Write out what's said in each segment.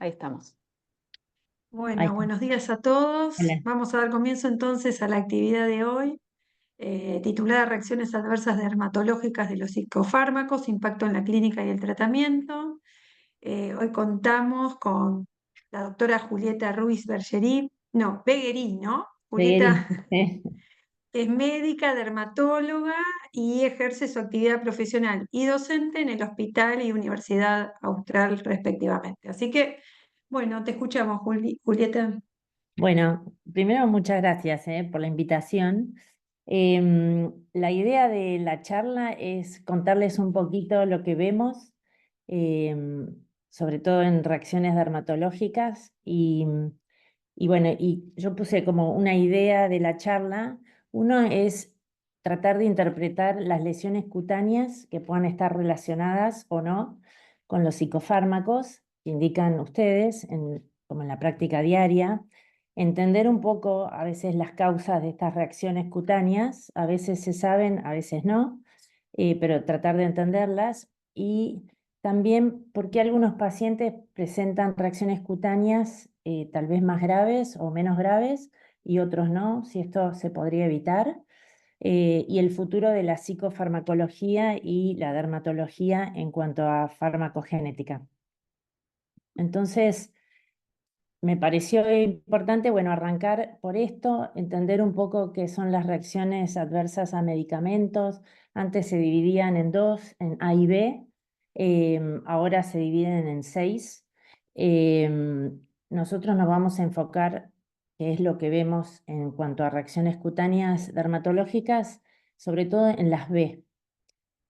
Ahí estamos. Ahí Bueno, está. buenos días a todos. Hola. Vamos a dar comienzo entonces a la actividad de hoy, titulada Reacciones adversas dermatológicas de los psicofármacos, impacto en la clínica y el tratamiento. Hoy contamos con la doctora Julieta Ruiz Bergerí, no, Beguerí, ¿no? Beguerí. Julieta es médica, dermatóloga y ejerce su actividad profesional y docente en el Hospital y Universidad Austral respectivamente. Así que, bueno, te escuchamos, Julieta. Bueno, primero muchas gracias por la invitación. La idea de la charla es contarles un poquito lo que vemos, sobre todo en reacciones dermatológicas. Y bueno, y yo puse como una idea de la charla. Uno es tratar de interpretar las lesiones cutáneas que puedan estar relacionadas o no con los psicofármacos que indican ustedes, como en la práctica diaria. Entender un poco a veces las causas de estas reacciones cutáneas, a veces se saben, a veces no, pero tratar de entenderlas. Y también por qué algunos pacientes presentan reacciones cutáneas tal vez más graves o menos graves y otros no, si esto se podría evitar. Y el futuro de la psicofarmacología y la dermatología en cuanto a farmacogenética. Entonces, me pareció importante, bueno, arrancar por esto, entender un poco qué son las reacciones adversas a medicamentos. Antes se dividían en dos, en A y B, ahora se dividen en seis. Nosotros nos vamos a enfocar, qué es lo que vemos en cuanto a reacciones cutáneas dermatológicas, sobre todo en las B.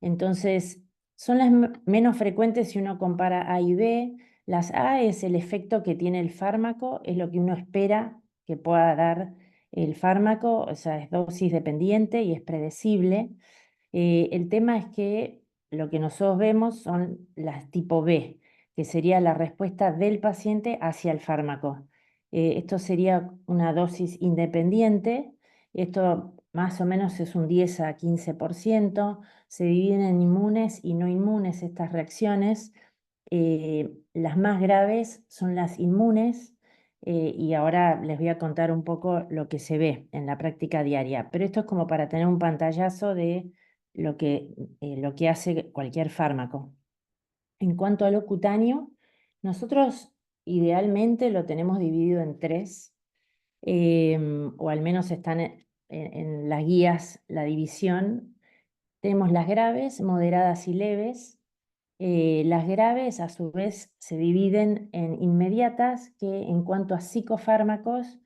Entonces, son las menos frecuentes si uno compara A y B. Las A es el efecto que tiene el fármaco, es lo que uno espera que pueda dar el fármaco, o sea, es dosis dependiente y es predecible. El tema es que lo que nosotros vemos son las tipo B, que sería la respuesta del paciente hacia el fármaco. Esto sería una dosis independiente, esto más o menos es un 10 a 15%. Se dividen en inmunes y no inmunes estas reacciones. Las más graves son las inmunes, y ahora les voy a contar un poco lo que se ve en la práctica diaria, pero esto es como para tener un pantallazo de lo que hace cualquier fármaco. En cuanto a lo cutáneo, nosotros idealmente lo tenemos dividido en tres, o al menos están en las guías la división. Tenemos las graves, moderadas y leves. Las graves, a su vez, se dividen en inmediatas, que en cuanto a psicofármacos,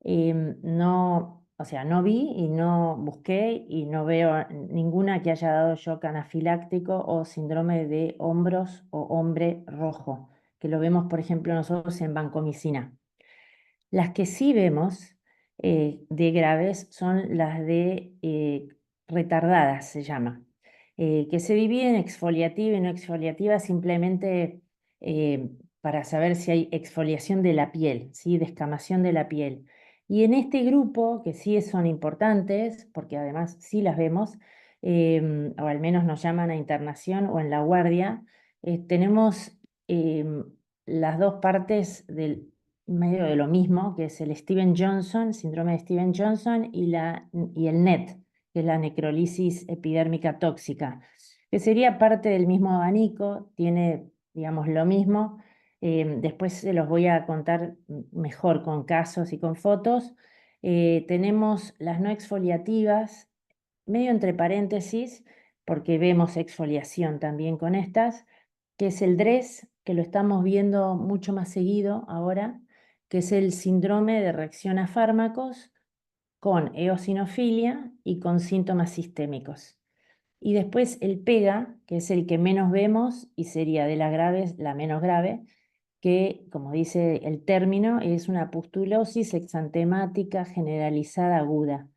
no, o sea, no vi y no busqué y no veo ninguna que haya dado shock anafiláctico o síndrome de hombros o hombre rojo, que lo vemos, por ejemplo, nosotros en vancomicina. Las que sí vemos de graves son las de retardadas, se llama, que se dividen en exfoliativa y no exfoliativa simplemente para saber si hay exfoliación de la piel, ¿sí? Descamación de la piel. Y en este grupo, que sí son importantes, porque además sí las vemos, o al menos nos llaman a internación o en la guardia, tenemos em, las dos partes del medio de lo mismo, que es el Steven Johnson, síndrome de Steven Johnson, y el NET, que es la necrolisis epidérmica tóxica, que sería parte del mismo abanico, tiene, digamos, lo mismo. Después se los voy a contar mejor con casos y con fotos. Tenemos las no exfoliativas, medio entre paréntesis, porque vemos exfoliación también con estas, que es el DRES, que lo estamos viendo mucho más seguido ahora, que es el síndrome de reacción a fármacos con eosinofilia y con síntomas sistémicos. Y después el PEGA, que es el que menos vemos y sería de las graves la menos grave, que, como dice el término, es una pustulosis exantemática generalizada aguda.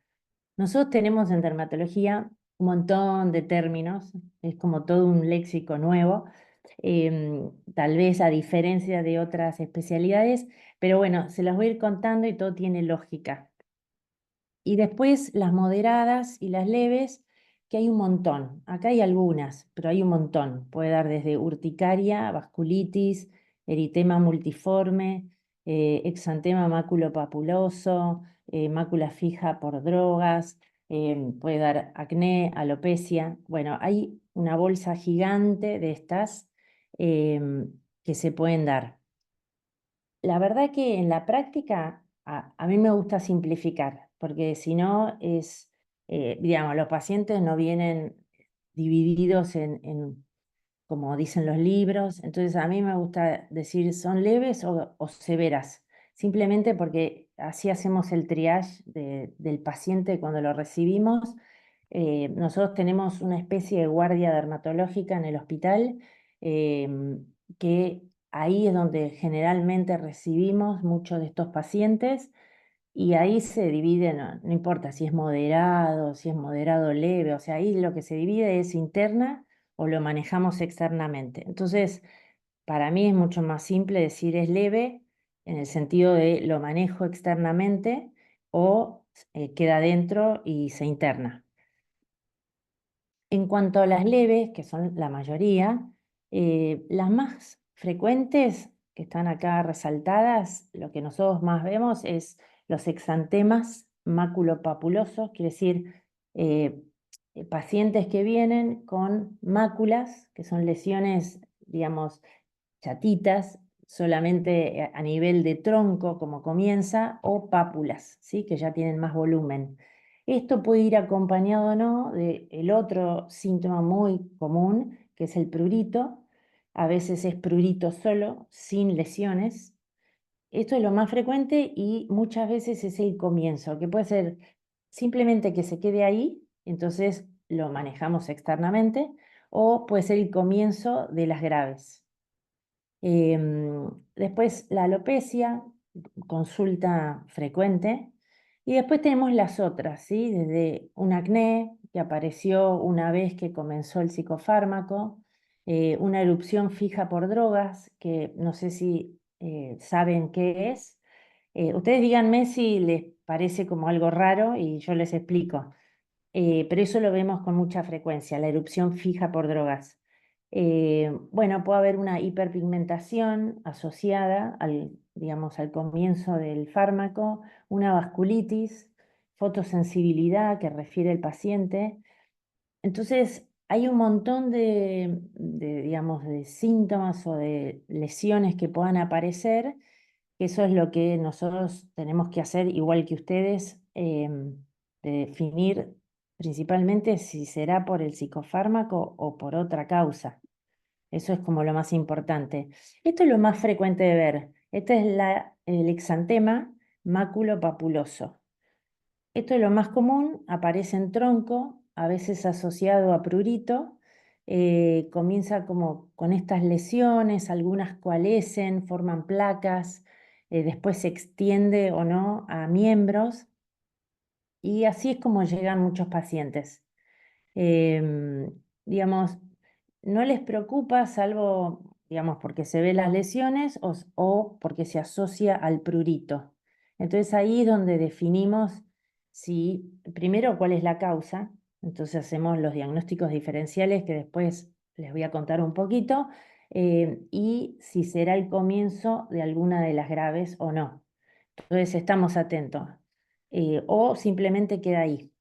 Nosotros tenemos en dermatología un montón de términos, es como todo un léxico nuevo, tal vez a diferencia de otras especialidades, pero bueno, se las voy a ir contando y todo tiene lógica. Y después las moderadas y las leves, que hay un montón. Acá hay algunas, pero hay un montón. Puede dar desde urticaria, vasculitis, eritema multiforme, exantema maculopapuloso, mácula fija por drogas, puede dar acné, alopecia. Bueno, hay una bolsa gigante de estas que se pueden dar. La verdad que en la práctica a mí me gusta simplificar, porque si no es, digamos, los pacientes no vienen divididos en, como dicen los libros, entonces a mí me gusta decir son leves o severas, simplemente porque así hacemos el triage del paciente cuando lo recibimos. Nosotros tenemos una especie de guardia dermatológica en el hospital, que ahí es donde generalmente recibimos muchos de estos pacientes y ahí se divide, no importa si es moderado leve, o sea, ahí lo que se divide es interna o lo manejamos externamente. Entonces, para mí es mucho más simple decir es leve en el sentido de lo manejo externamente o queda dentro y se interna. En cuanto a las leves, que son la mayoría, las más frecuentes que están acá resaltadas, lo que nosotros más vemos es los exantemas maculopapulosos, quiere decir pacientes que vienen con máculas, que son lesiones, digamos, chatitas, solamente a nivel de tronco, como comienza, o pápulas, ¿sí? Que ya tienen más volumen. Esto puede ir acompañado o no del otro síntoma muy común, que es el prurito. A veces es prurito solo, sin lesiones. Esto es lo más frecuente y muchas veces es el comienzo, que puede ser simplemente que se quede ahí, entonces lo manejamos externamente, o puede ser el comienzo de las graves. Después la alopecia, consulta frecuente. Y después tenemos las otras, ¿sí? Desde un acné que apareció una vez que comenzó el psicofármaco, una erupción fija por drogas, que no sé si saben qué es. Ustedes díganme si les parece como algo raro y yo les explico. Pero eso lo vemos con mucha frecuencia, la erupción fija por drogas. Bueno, puede haber una hiperpigmentación asociada al, digamos, al comienzo del fármaco, una vasculitis, fotosensibilidad que refiere el paciente. Entonces, hay un montón digamos, de síntomas o de lesiones que puedan aparecer, que eso es lo que nosotros tenemos que hacer, igual que ustedes, de definir principalmente si será por el psicofármaco o por otra causa. Eso es como lo más importante. Esto es lo más frecuente de ver. Este es el exantema maculopapuloso. Esto es lo más común, aparece en tronco, a veces asociado a prurito. Comienza como con estas lesiones, algunas coalescen, forman placas, después se extiende o no a miembros y así es como llegan muchos pacientes. Em, digamos, no les preocupa salvo, digamos, porque se ven las lesiones o porque se asocia al prurito. Entonces ahí es donde definimos si, primero, cuál es la causa. Entonces hacemos los diagnósticos diferenciales que después les voy a contar un poquito, y si será el comienzo de alguna de las graves o no. Entonces estamos atentos. O simplemente queda ahí.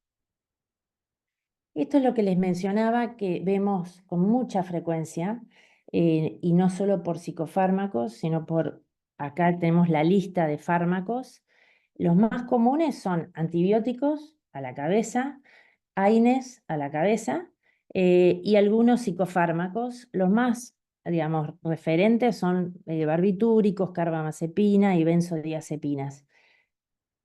Esto es lo que les mencionaba que vemos con mucha frecuencia, y no solo por psicofármacos, sino por, acá tenemos la lista de fármacos. Los más comunes son antibióticos a la cabeza, AINES a la cabeza, y algunos psicofármacos. Los más, digamos, referentes son barbitúricos, carbamazepina y benzodiazepinas.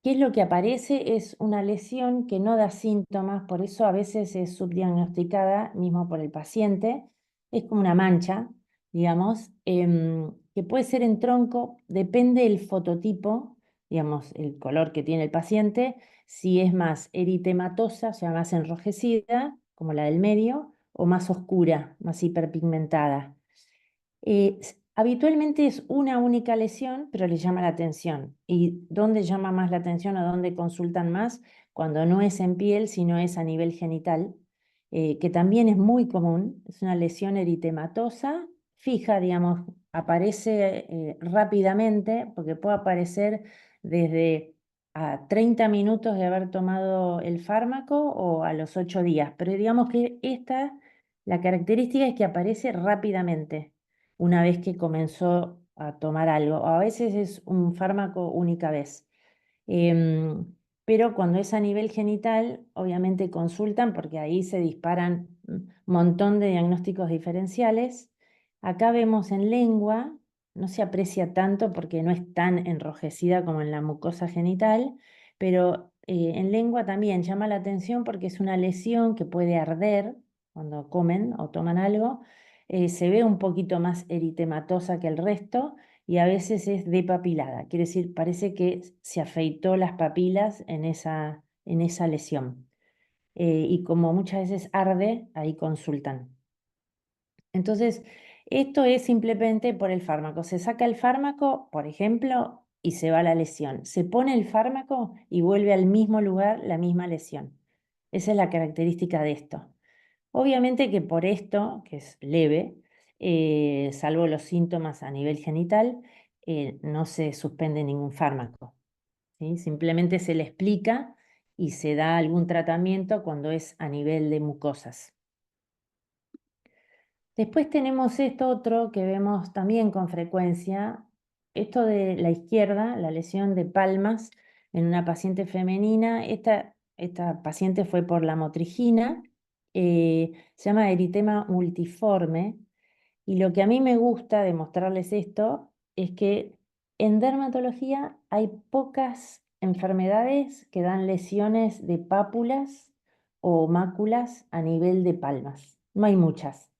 ¿Qué es lo que aparece? Es una lesión que no da síntomas, por eso a veces es subdiagnosticada mismo por el paciente. Es como una mancha, digamos, que puede ser en tronco, depende del fototipo, digamos, el color que tiene el paciente, si es más eritematosa, o sea, más enrojecida, como la del medio, o más oscura, más hiperpigmentada. Habitualmente es una única lesión, pero le llama la atención. ¿Y dónde llama más la atención o dónde consultan más? Cuando no es en piel, sino es a nivel genital, que también es muy común. Es una lesión eritematosa, fija, digamos, aparece rápidamente, porque puede aparecer desde a 30 minutos de haber tomado el fármaco o a los 8 días. Pero digamos que la característica es que aparece rápidamente una vez que comenzó a tomar algo. A veces es un fármaco única vez. Em, pero cuando es a nivel genital, obviamente consultan porque ahí se disparan un montón de diagnósticos diferenciales. Acá vemos en lengua, no se aprecia tanto porque no es tan enrojecida como en la mucosa genital, pero en lengua también llama la atención porque es una lesión que puede arder cuando comen o toman algo. Se ve un poquito más eritematosa que el resto y a veces es depapilada, quiere decir, parece que se afeitó las papilas en esa lesión. Y como muchas veces arde, ahí consultan. Entonces, esto es simplemente por el fármaco. Se saca el fármaco, por ejemplo, y se va la lesión. Se pone el fármaco y vuelve al mismo lugar la misma lesión. Esa es la característica de esto. Obviamente que por esto, que es leve, salvo los síntomas a nivel genital, no se suspende ningún fármaco, ¿sí? Simplemente se le explica y se da algún tratamiento cuando es a nivel de mucosas. Después tenemos esto otro que vemos también con frecuencia, esto de la izquierda, la lesión de palmas en una paciente femenina. Esta paciente fue por la motrigina, se llama eritema multiforme, y lo que a mí me gusta de mostrarles esto es que en dermatología hay pocas enfermedades que dan lesiones de pápulas o máculas a nivel de palmas. No hay muchas.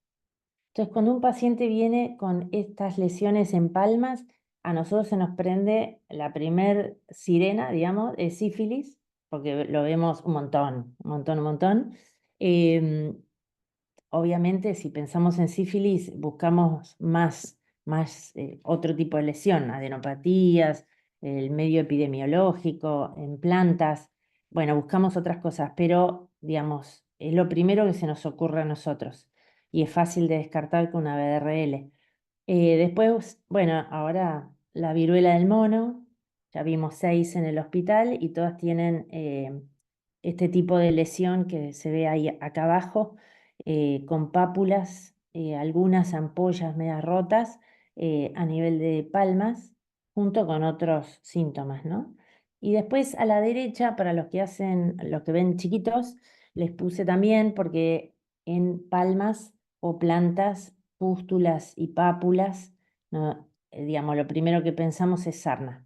Entonces, cuando un paciente viene con estas lesiones en palmas, a nosotros se nos prende la primer sirena, digamos, de sífilis, porque lo vemos un montón, un montón, un montón. Em, Obviamente, si pensamos en sífilis, buscamos más otro tipo de lesión, adenopatías, el medio epidemiológico, en plantas. Bueno, buscamos otras cosas, pero digamos, es lo primero que se nos ocurre a nosotros y es fácil de descartar con una BRL. Después, bueno, ahora la viruela del mono, ya vimos 6 en el hospital y todas tienen este tipo de lesión que se ve ahí acá abajo, con pápulas, algunas ampollas medias rotas a nivel de palmas, junto con otros síntomas, ¿no? Y después a la derecha, para los que ven chiquitos, les puse también porque en palmas o plantas, pústulas y pápulas, ¿no? Digamos, lo primero que pensamos es sarna.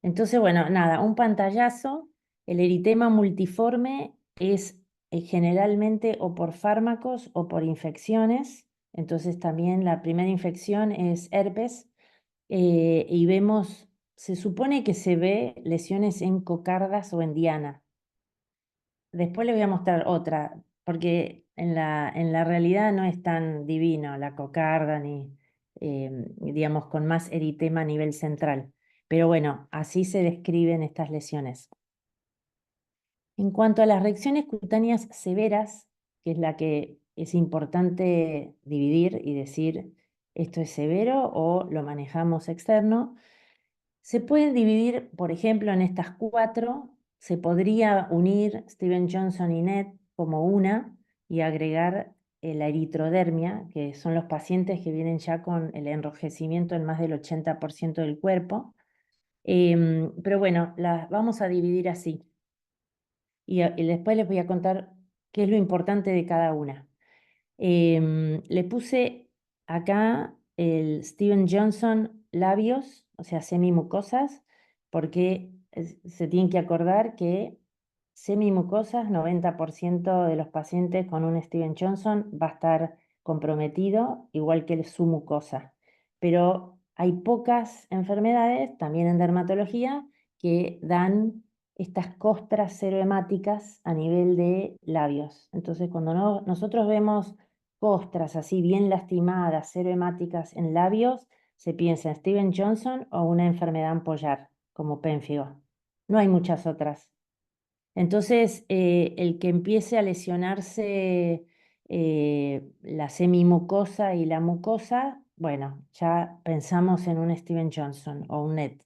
Entonces, bueno, nada, un pantallazo. El eritema multiforme es generalmente o por fármacos o por infecciones. Entonces, también la primera infección es herpes. Y vemos, se supone que se ve lesiones en cocardas o en diana. Después les voy a mostrar otra, porque en la realidad no es tan divino la cocarda ni, digamos, con más eritema a nivel central. Pero bueno, así se describen estas lesiones. En cuanto a las reacciones cutáneas severas, que es la que es importante dividir y decir esto es severo o lo manejamos externo, se pueden dividir, por ejemplo, en estas 4. Se podría unir Steven Johnson y NET como una y agregar la eritrodermia, que son los pacientes que vienen ya con el enrojecimiento en más del 80% del cuerpo. Pero bueno, las vamos a dividir así. Y después les voy a contar qué es lo importante de cada una. Le puse acá el Steven Johnson labios, o sea, semimucosas, porque se tienen que acordar que semimucosas, 90% de los pacientes con un Steven Johnson va a estar comprometido, igual que su mucosa. Pero hay pocas enfermedades, también en dermatología, que dan estas costras serohemáticas a nivel de labios. Entonces, cuando nosotros vemos costras así bien lastimadas, serohemáticas en labios, se piensa en Steven Johnson o una enfermedad ampollar, como pénfigo. No hay muchas otras. Entonces, el que empiece a lesionarse la semimucosa y la mucosa, bueno, ya pensamos en un Steven Johnson o un NET.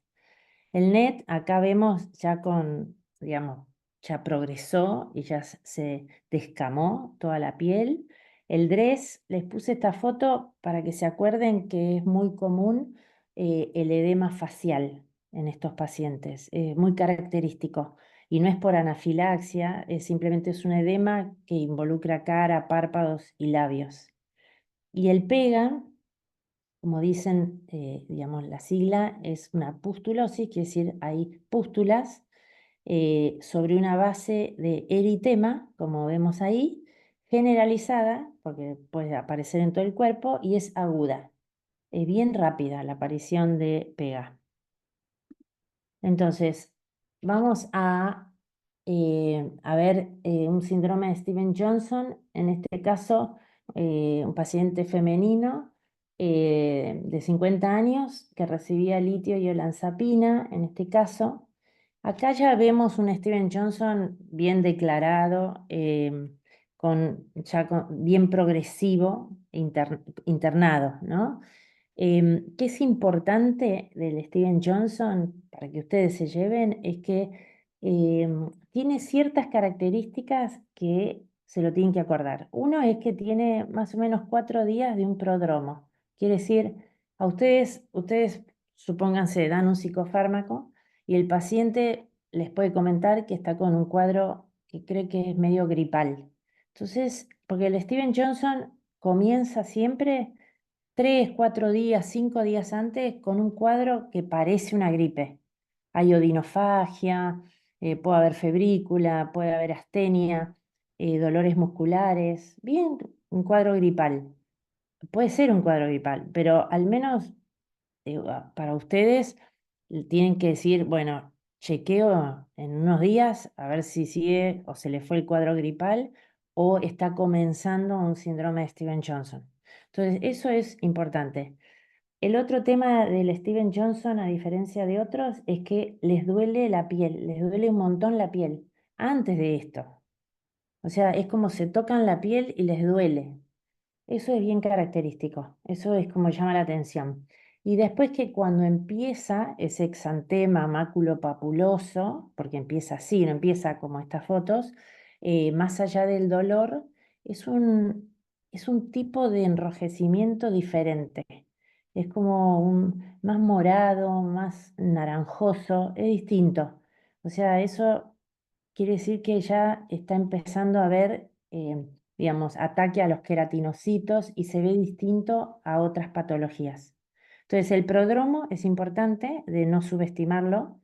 El NET acá vemos ya con, digamos, ya progresó y ya se descamó toda la piel. El DRESS, les puse esta foto para que se acuerden que es muy común el edema facial en estos pacientes, muy característico. Y no es por anafilaxia, simplemente es un edema que involucra cara, párpados y labios. Y el PEGA, como dicen, digamos, la sigla es una pustulosis, quiere decir hay pústulas sobre una base de eritema, como vemos ahí, generalizada, porque puede aparecer en todo el cuerpo, y es aguda. Es bien rápida la aparición de PEGA. Entonces, vamos a ver un síndrome de Steven Johnson, en este caso un paciente femenino de 50 años que recibía litio y olanzapina, en este caso. Acá ya vemos un Steven Johnson bien declarado, bien progresivo, internado, ¿no? ¿Qué es importante del Steven Johnson para que ustedes se lleven? Es que tiene ciertas características que se lo tienen que acordar. Uno es que tiene más o menos 4 días de un prodromo. Quiere decir, a ustedes supónganse, dan un psicofármaco y el paciente les puede comentar que está con un cuadro que cree que es medio gripal. Entonces, porque el Steven Johnson comienza siempre 3, 4 días, 5 días antes con un cuadro que parece una gripe. Hay odinofagia, puede haber febrícula, puede haber astenia, dolores musculares, bien, un cuadro gripal. Puede ser un cuadro gripal, pero al menos para ustedes tienen que decir, bueno, chequeo en unos días a ver si sigue o se le fue el cuadro gripal o está comenzando un síndrome de Steven Johnson. Entonces, eso es importante. El otro tema del Steven Johnson, a diferencia de otros, es que les duele la piel, les duele un montón la piel antes de esto. O sea, es como se tocan la piel y les duele. Eso es bien característico, eso es como llama la atención. Y después que cuando empieza ese exantema maculopapuloso, porque empieza así, no empieza como estas fotos, más allá del dolor, es es un tipo de enrojecimiento diferente. Es como más morado, más naranjoso, es distinto. O sea, eso quiere decir que ya está empezando a ver, digamos, ataque a los queratinocitos y se ve distinto a otras patologías. Entonces, el prodromo es importante de no subestimarlo.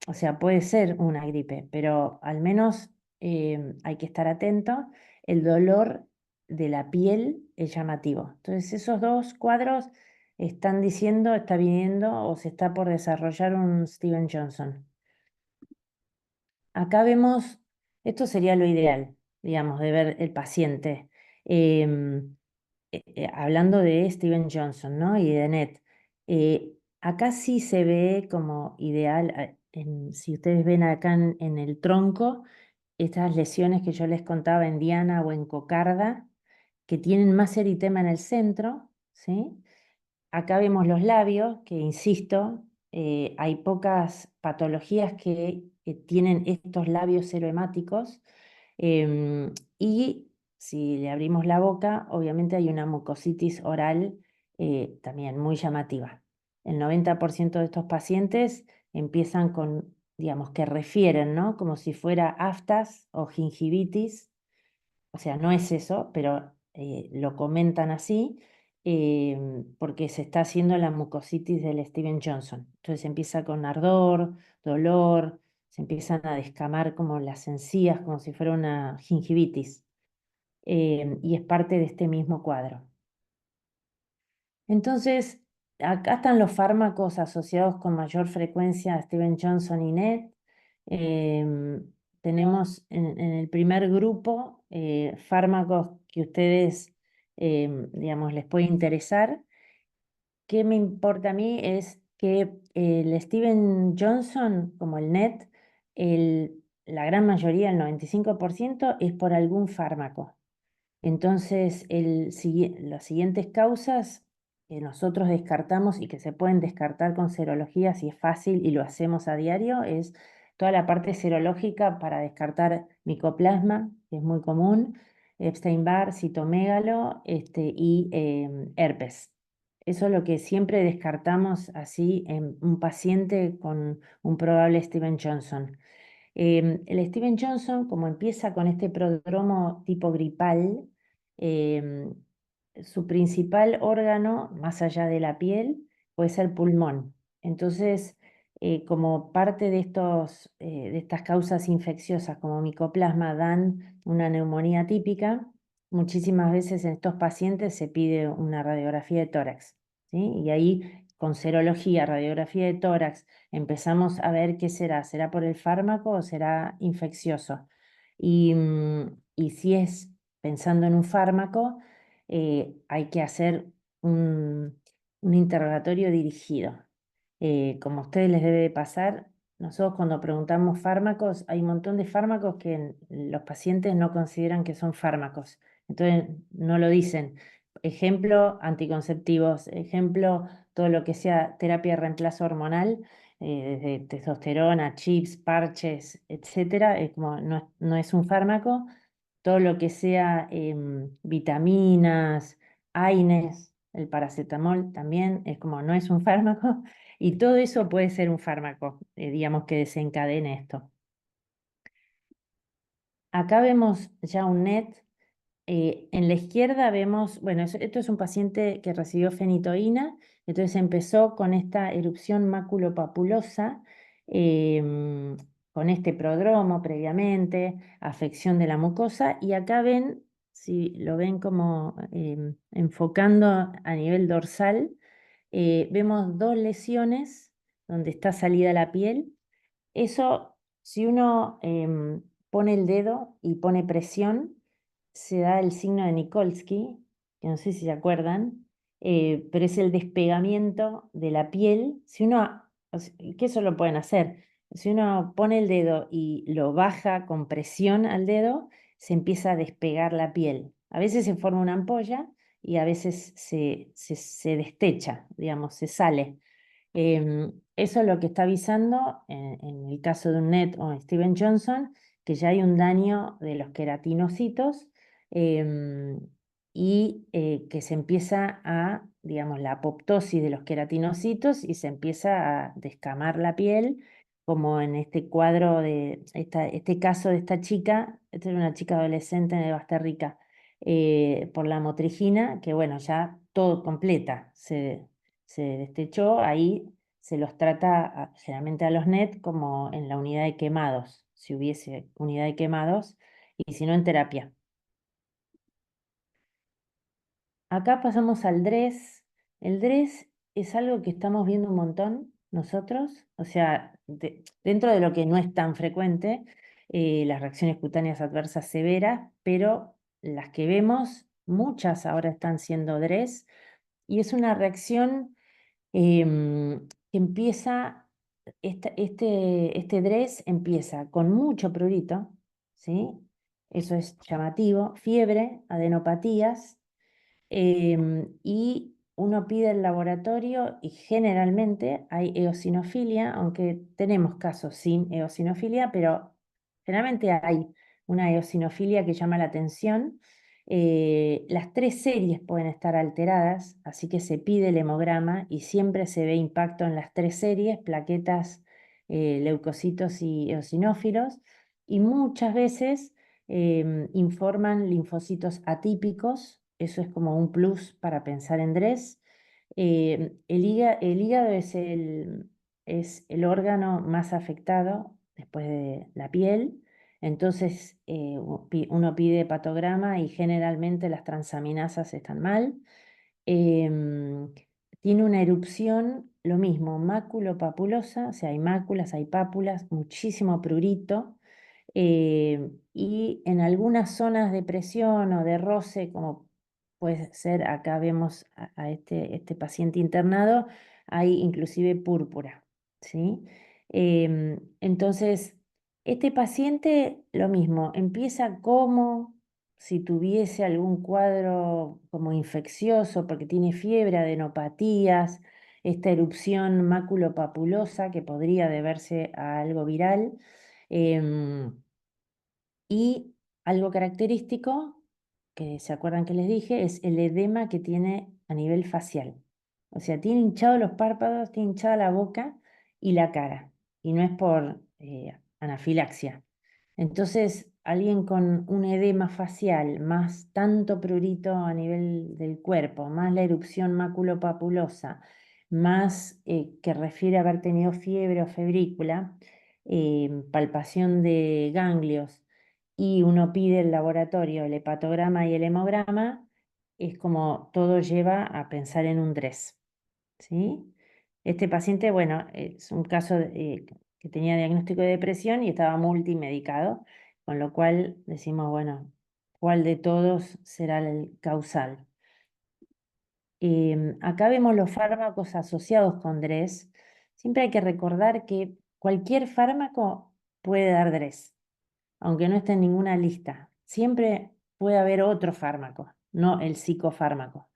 O sea, puede ser una gripe, pero al menos hay que estar atento. El dolor de la piel es llamativo. Entonces, esos dos cuadros están diciendo, está viniendo o se está por desarrollar un Steven Johnson. Acá vemos, esto sería lo ideal, digamos, de ver el paciente. Em, Hablando de Steven Johnson, ¿no? Y de NET. Acá sí se ve como ideal, si ustedes ven acá en el tronco, estas lesiones que yo les contaba en diana o en cocarda, que tienen más eritema en el centro, ¿sí? Acá vemos los labios, que insisto, hay pocas patologías que tienen estos labios serohemáticos. Y si le abrimos la boca, obviamente hay una mucositis oral también muy llamativa. El 90% de estos pacientes empiezan con, digamos, que refieren, ¿no? Como si fuera aftas o gingivitis. O sea, no es eso, pero lo comentan así porque se está haciendo la mucositis del Steven Johnson. Entonces empieza con ardor, dolor, se empiezan a descamar como las encías, como si fuera una gingivitis, y es parte de este mismo cuadro. Entonces, acá están los fármacos asociados con mayor frecuencia a Steven Johnson y NET. Tenemos en el primer grupo fármacos que ustedes, digamos, les puede interesar. ¿Qué me importa a mí? Es que el Steven Johnson, como el NET, la gran mayoría, el 95%, es por algún fármaco. Entonces, las siguientes causas que nosotros descartamos y que se pueden descartar con serología, si es fácil y lo hacemos a diario, es toda la parte serológica para descartar micoplasma, que es muy común, Epstein-Barr, citomégalo, y herpes. Eso es lo que siempre descartamos así en un paciente con un probable Steven Johnson. El Steven Johnson, como empieza con este prodromo tipo gripal, em, su principal órgano, más allá de la piel, puede ser el pulmón. Entonces, como parte de estas causas infecciosas como micoplasma dan una neumonía típica, muchísimas veces en estos pacientes se pide una radiografía de tórax, ¿sí? Y ahí, con serología, radiografía de tórax, empezamos a ver qué será. ¿Será por el fármaco o será infeccioso? Y si es pensando en un fármaco, hay que hacer un interrogatorio dirigido. Como a ustedes les debe de pasar, nosotros cuando preguntamos fármacos, hay un montón de fármacos que los pacientes no consideran que son fármacos. Entonces no lo dicen. Ejemplo, anticonceptivos. Ejemplo, todo lo que sea terapia de reemplazo hormonal, desde testosterona, chips, parches, etcétera, como no es un fármaco. Todo lo que sea vitaminas, AINES, el paracetamol también es como no es un fármaco, y todo eso puede ser un fármaco, digamos, que desencadene esto. Acá vemos ya un NET. En la izquierda vemos, bueno, esto es un paciente que recibió fenitoína, entonces empezó con esta erupción maculopapulosa, em, con este prodromo previamente, afección de la mucosa, y acá ven, si lo ven como enfocando a nivel dorsal, vemos dos lesiones donde está salida la piel. Eso, si uno pone el dedo y pone presión, se da el signo de Nikolsky, que no sé si se acuerdan, pero es el despegamiento de la piel. Si uno, que eso lo pueden hacer, si uno pone el dedo y lo baja con presión al dedo, se empieza a despegar la piel. A veces se forma una ampolla y a veces se destecha, digamos, se sale. Eso es lo que está avisando en el caso de un NET o Steven Johnson, que ya hay un daño de los queratinocitos, em, y que se empieza a, digamos, la apoptosis de los queratinocitos y se empieza a descamar la piel, como en este cuadro este caso de esta chica. Esta era una chica adolescente de Basterrica, por la motrigina, que bueno, ya todo completa, se destechó. Ahí se los trata generalmente a los NET como en la unidad de quemados, si hubiese unidad de quemados, y si no en terapia. Acá pasamos al DRES. El DRES es algo que estamos viendo un montón nosotros, o sea, dentro de lo que no es tan frecuente, las reacciones cutáneas adversas severas, pero las que vemos, muchas ahora están siendo DRES, y es una reacción que empieza, este DRES empieza con mucho prurito, ¿sí? Eso es llamativo, fiebre, adenopatías, y uno pide el laboratorio y generalmente hay eosinofilia, aunque tenemos casos sin eosinofilia, pero generalmente hay una eosinofilia que llama la atención. Las tres series pueden estar alteradas, así que se pide el hemograma y siempre se ve impacto en las tres series, plaquetas, leucocitos y eosinófilos, y muchas veces informan linfocitos atípicos. Eso es como un plus para pensar en DRES. El hígado es el órgano más afectado después de la piel. Entonces, uno pide hepatograma y generalmente las transaminasas están mal. Em, Tiene una erupción, lo mismo, maculopapulosa, o sea, hay máculas, hay pápulas, muchísimo prurito, y en algunas zonas de presión o de roce, como puede ser, acá vemos a este paciente internado, hay inclusive púrpura, ¿sí? Entonces, este paciente, lo mismo, empieza como si tuviese algún cuadro como infeccioso, porque tiene fiebre, adenopatías, esta erupción maculopapulosa que podría deberse a algo viral. em, y algo característico, que se acuerdan que les dije, es el edema que tiene a nivel facial. O sea, tiene hinchados los párpados, tiene hinchada la boca y la cara. Y no es por anafilaxia. Entonces, alguien con un edema facial, más tanto prurito a nivel del cuerpo, más la erupción maculopapulosa, más que refiere a haber tenido fiebre o febrícula, palpación de ganglios, y uno pide el laboratorio, el hepatograma y el hemograma, es como todo lleva a pensar en un DRES, ¿sí? Este paciente, bueno, es un caso que tenía diagnóstico de depresión y estaba multimedicado, con lo cual decimos, bueno, ¿cuál de todos será el causal? Acá vemos los fármacos asociados con DRES. Siempre hay que recordar que cualquier fármaco puede dar DRES, aunque no esté en ninguna lista. Siempre puede haber otro fármaco, no el psicofármaco.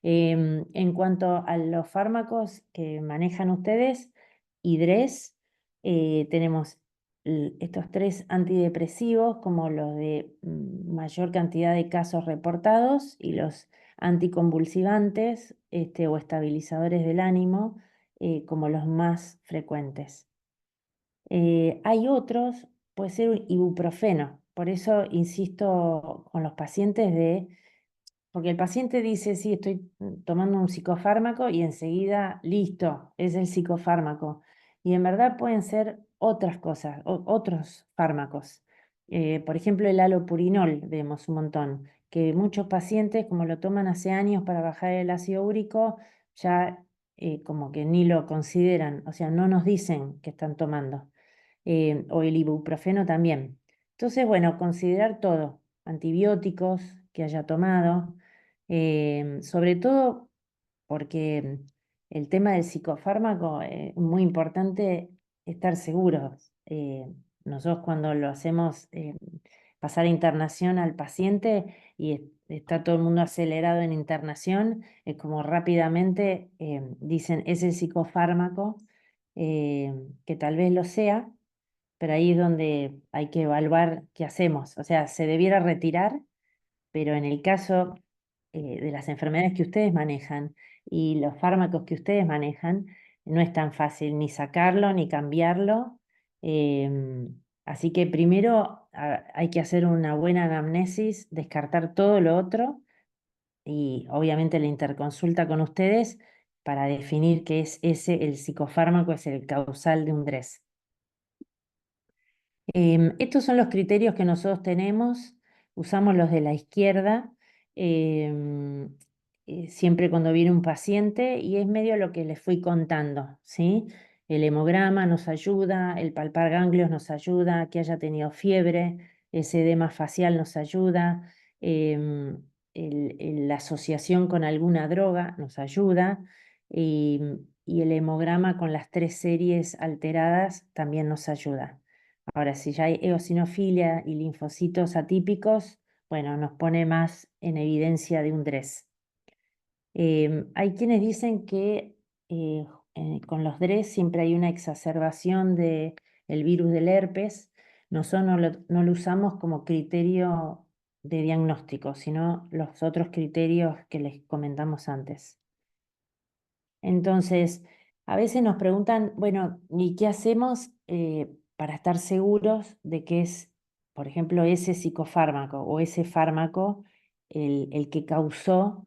En cuanto a los fármacos que manejan ustedes, IDRES, tenemos estos 3 antidepresivos como los de mayor cantidad de casos reportados y los anticonvulsivantes o estabilizadores del ánimo como los más frecuentes. Hay otros, puede ser un ibuprofeno, por eso insisto con los pacientes porque el paciente dice, sí, estoy tomando un psicofármaco y enseguida, listo, es el psicofármaco. Y en verdad pueden ser otras cosas, otros fármacos. Por ejemplo, el halopurinol, vemos un montón, que muchos pacientes, como lo toman hace años para bajar el ácido úrico, ya como que ni lo consideran, o sea, no nos dicen que están tomando. O el ibuprofeno también. Entonces, bueno, considerar todo, antibióticos que haya tomado, sobre todo porque el tema del psicofármaco es muy importante estar seguros. Nosotros cuando lo hacemos pasar a internación al paciente y está todo el mundo acelerado en internación, es como rápidamente dicen, es el psicofármaco, que tal vez lo sea, pero ahí es donde hay que evaluar qué hacemos. O sea, se debiera retirar, pero en el caso de las enfermedades que ustedes manejan y los fármacos que ustedes manejan, no es tan fácil ni sacarlo ni cambiarlo. Así que primero hay que hacer una buena anamnesis, descartar todo lo otro y obviamente la interconsulta con ustedes para definir qué es ese, el psicofármaco, es el causal de un DRES. Estos son los criterios que nosotros tenemos, usamos los de la izquierda, em, siempre cuando viene un paciente y es medio lo que les fui contando, ¿sí? El hemograma nos ayuda, el palpar ganglios nos ayuda, que haya tenido fiebre, ese edema facial nos ayuda, em, la asociación con alguna droga nos ayuda y el hemograma con las 3 series alteradas también nos ayuda. Ahora, si ya hay eosinofilia y linfocitos atípicos, bueno, nos pone más en evidencia de un DRES. Hay quienes dicen que eh, con los DRES siempre hay una exacerbación del virus del herpes. Nosotros no lo usamos como criterio de diagnóstico, sino los otros criterios que les comentamos antes. Entonces, a veces nos preguntan, bueno, ¿y qué hacemos para estar seguros de que es, por ejemplo, ese psicofármaco o ese fármaco el que causó,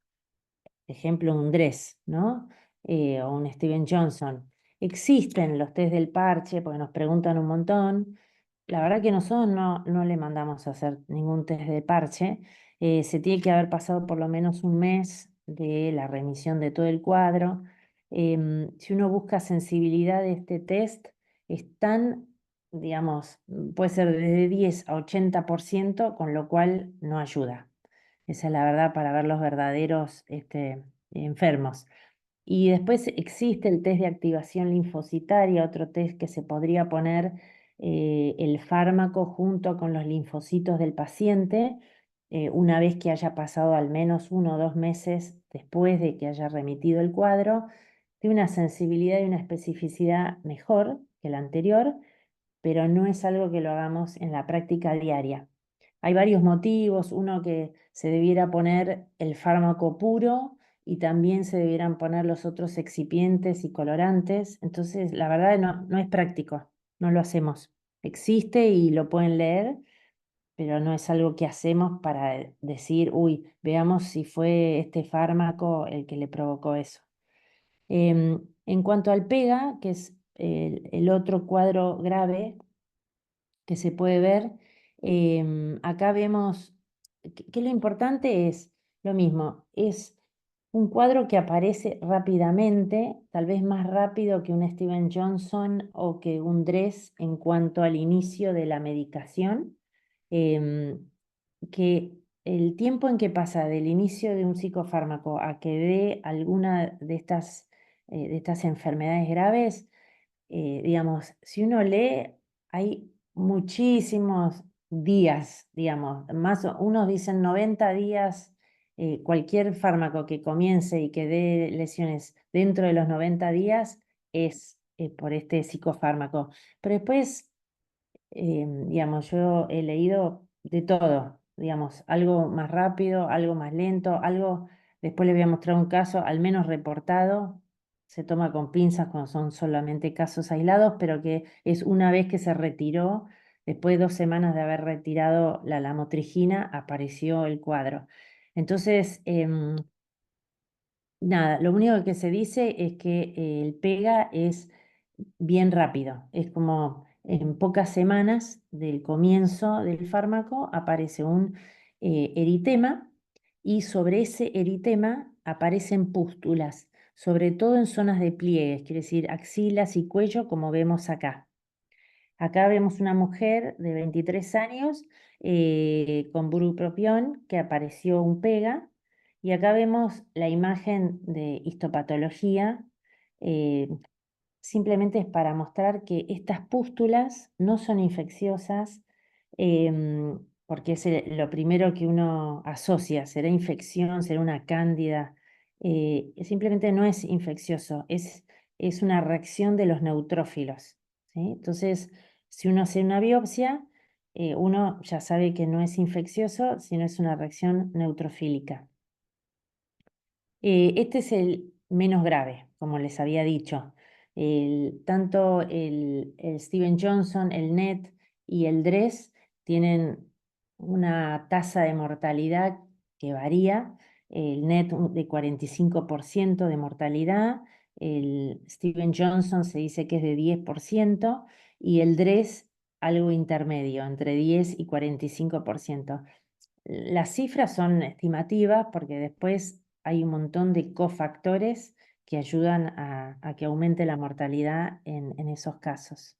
ejemplo, un DRES, ¿no? O un Steven Johnson? Existen los test del parche, porque nos preguntan un montón. La verdad que nosotros no le mandamos a hacer ningún test de parche. Se tiene que haber pasado por lo menos un mes de la remisión de todo el cuadro. Si uno busca sensibilidad de este test, están, digamos, puede ser desde 10 a 80%, con lo cual no ayuda. Esa es la verdad para ver los verdaderos enfermos. Y después existe el test de activación linfocitaria, otro test que se podría poner el fármaco junto con los linfocitos del paciente una vez que haya pasado al menos 1 o 2 meses después de que haya remitido el cuadro, tiene una sensibilidad y una especificidad mejor que la anterior, pero no es algo que lo hagamos en la práctica diaria. Hay varios motivos, uno que se debiera poner el fármaco puro y también se debieran poner los otros excipientes y colorantes, entonces la verdad no es práctico, no lo hacemos. Existe y lo pueden leer, pero no es algo que hacemos para decir, uy, veamos si fue este fármaco el que le provocó eso. En cuanto al PEGA, que es el otro cuadro grave que se puede ver, acá vemos que lo importante es lo mismo, es un cuadro que aparece rápidamente, tal vez más rápido que un Steven Johnson o que un DRESS en cuanto al inicio de la medicación, que el tiempo en que pasa del inicio de un psicofármaco a que dé alguna de estas enfermedades graves, digamos, si uno lee, hay muchísimos días, digamos, unos dicen 90 días, cualquier fármaco que comience y que dé lesiones dentro de los 90 días es por este psicofármaco. Pero después, digamos, yo he leído de todo, digamos, algo más rápido, algo más lento, después le voy a mostrar un caso, al menos reportado, se toma con pinzas cuando son solamente casos aislados, pero que es una vez que se retiró, después de 2 semanas de haber retirado la lamotrigina, apareció el cuadro. Entonces, nada, lo único que se dice es que el pega es bien rápido. Es como en pocas semanas del comienzo del fármaco aparece un eritema y sobre ese eritema aparecen pústulas, sobre todo en zonas de pliegues, quiere decir axilas y cuello, como vemos acá. Acá vemos una mujer de 23 años con bupropión que apareció un pega y acá vemos la imagen de histopatología. eh, Simplemente es para mostrar que estas pústulas no son infecciosas, porque es lo primero que uno asocia, será infección, será una cándida. Simplemente no es infeccioso, es una reacción de los neutrófilos, ¿sí? Entonces, si uno hace una biopsia, uno ya sabe que no es infeccioso, sino es una reacción neutrofílica. Este es el menos grave, como les había dicho. Tanto el Steven Johnson, el NET y el DRESS tienen una tasa de mortalidad que varía. El NET de 45% de mortalidad, el Steven Johnson se dice que es de 10% y el DRESS algo intermedio, entre 10 y 45%. Las cifras son estimativas porque después hay un montón de cofactores que ayudan a que aumente la mortalidad en esos casos.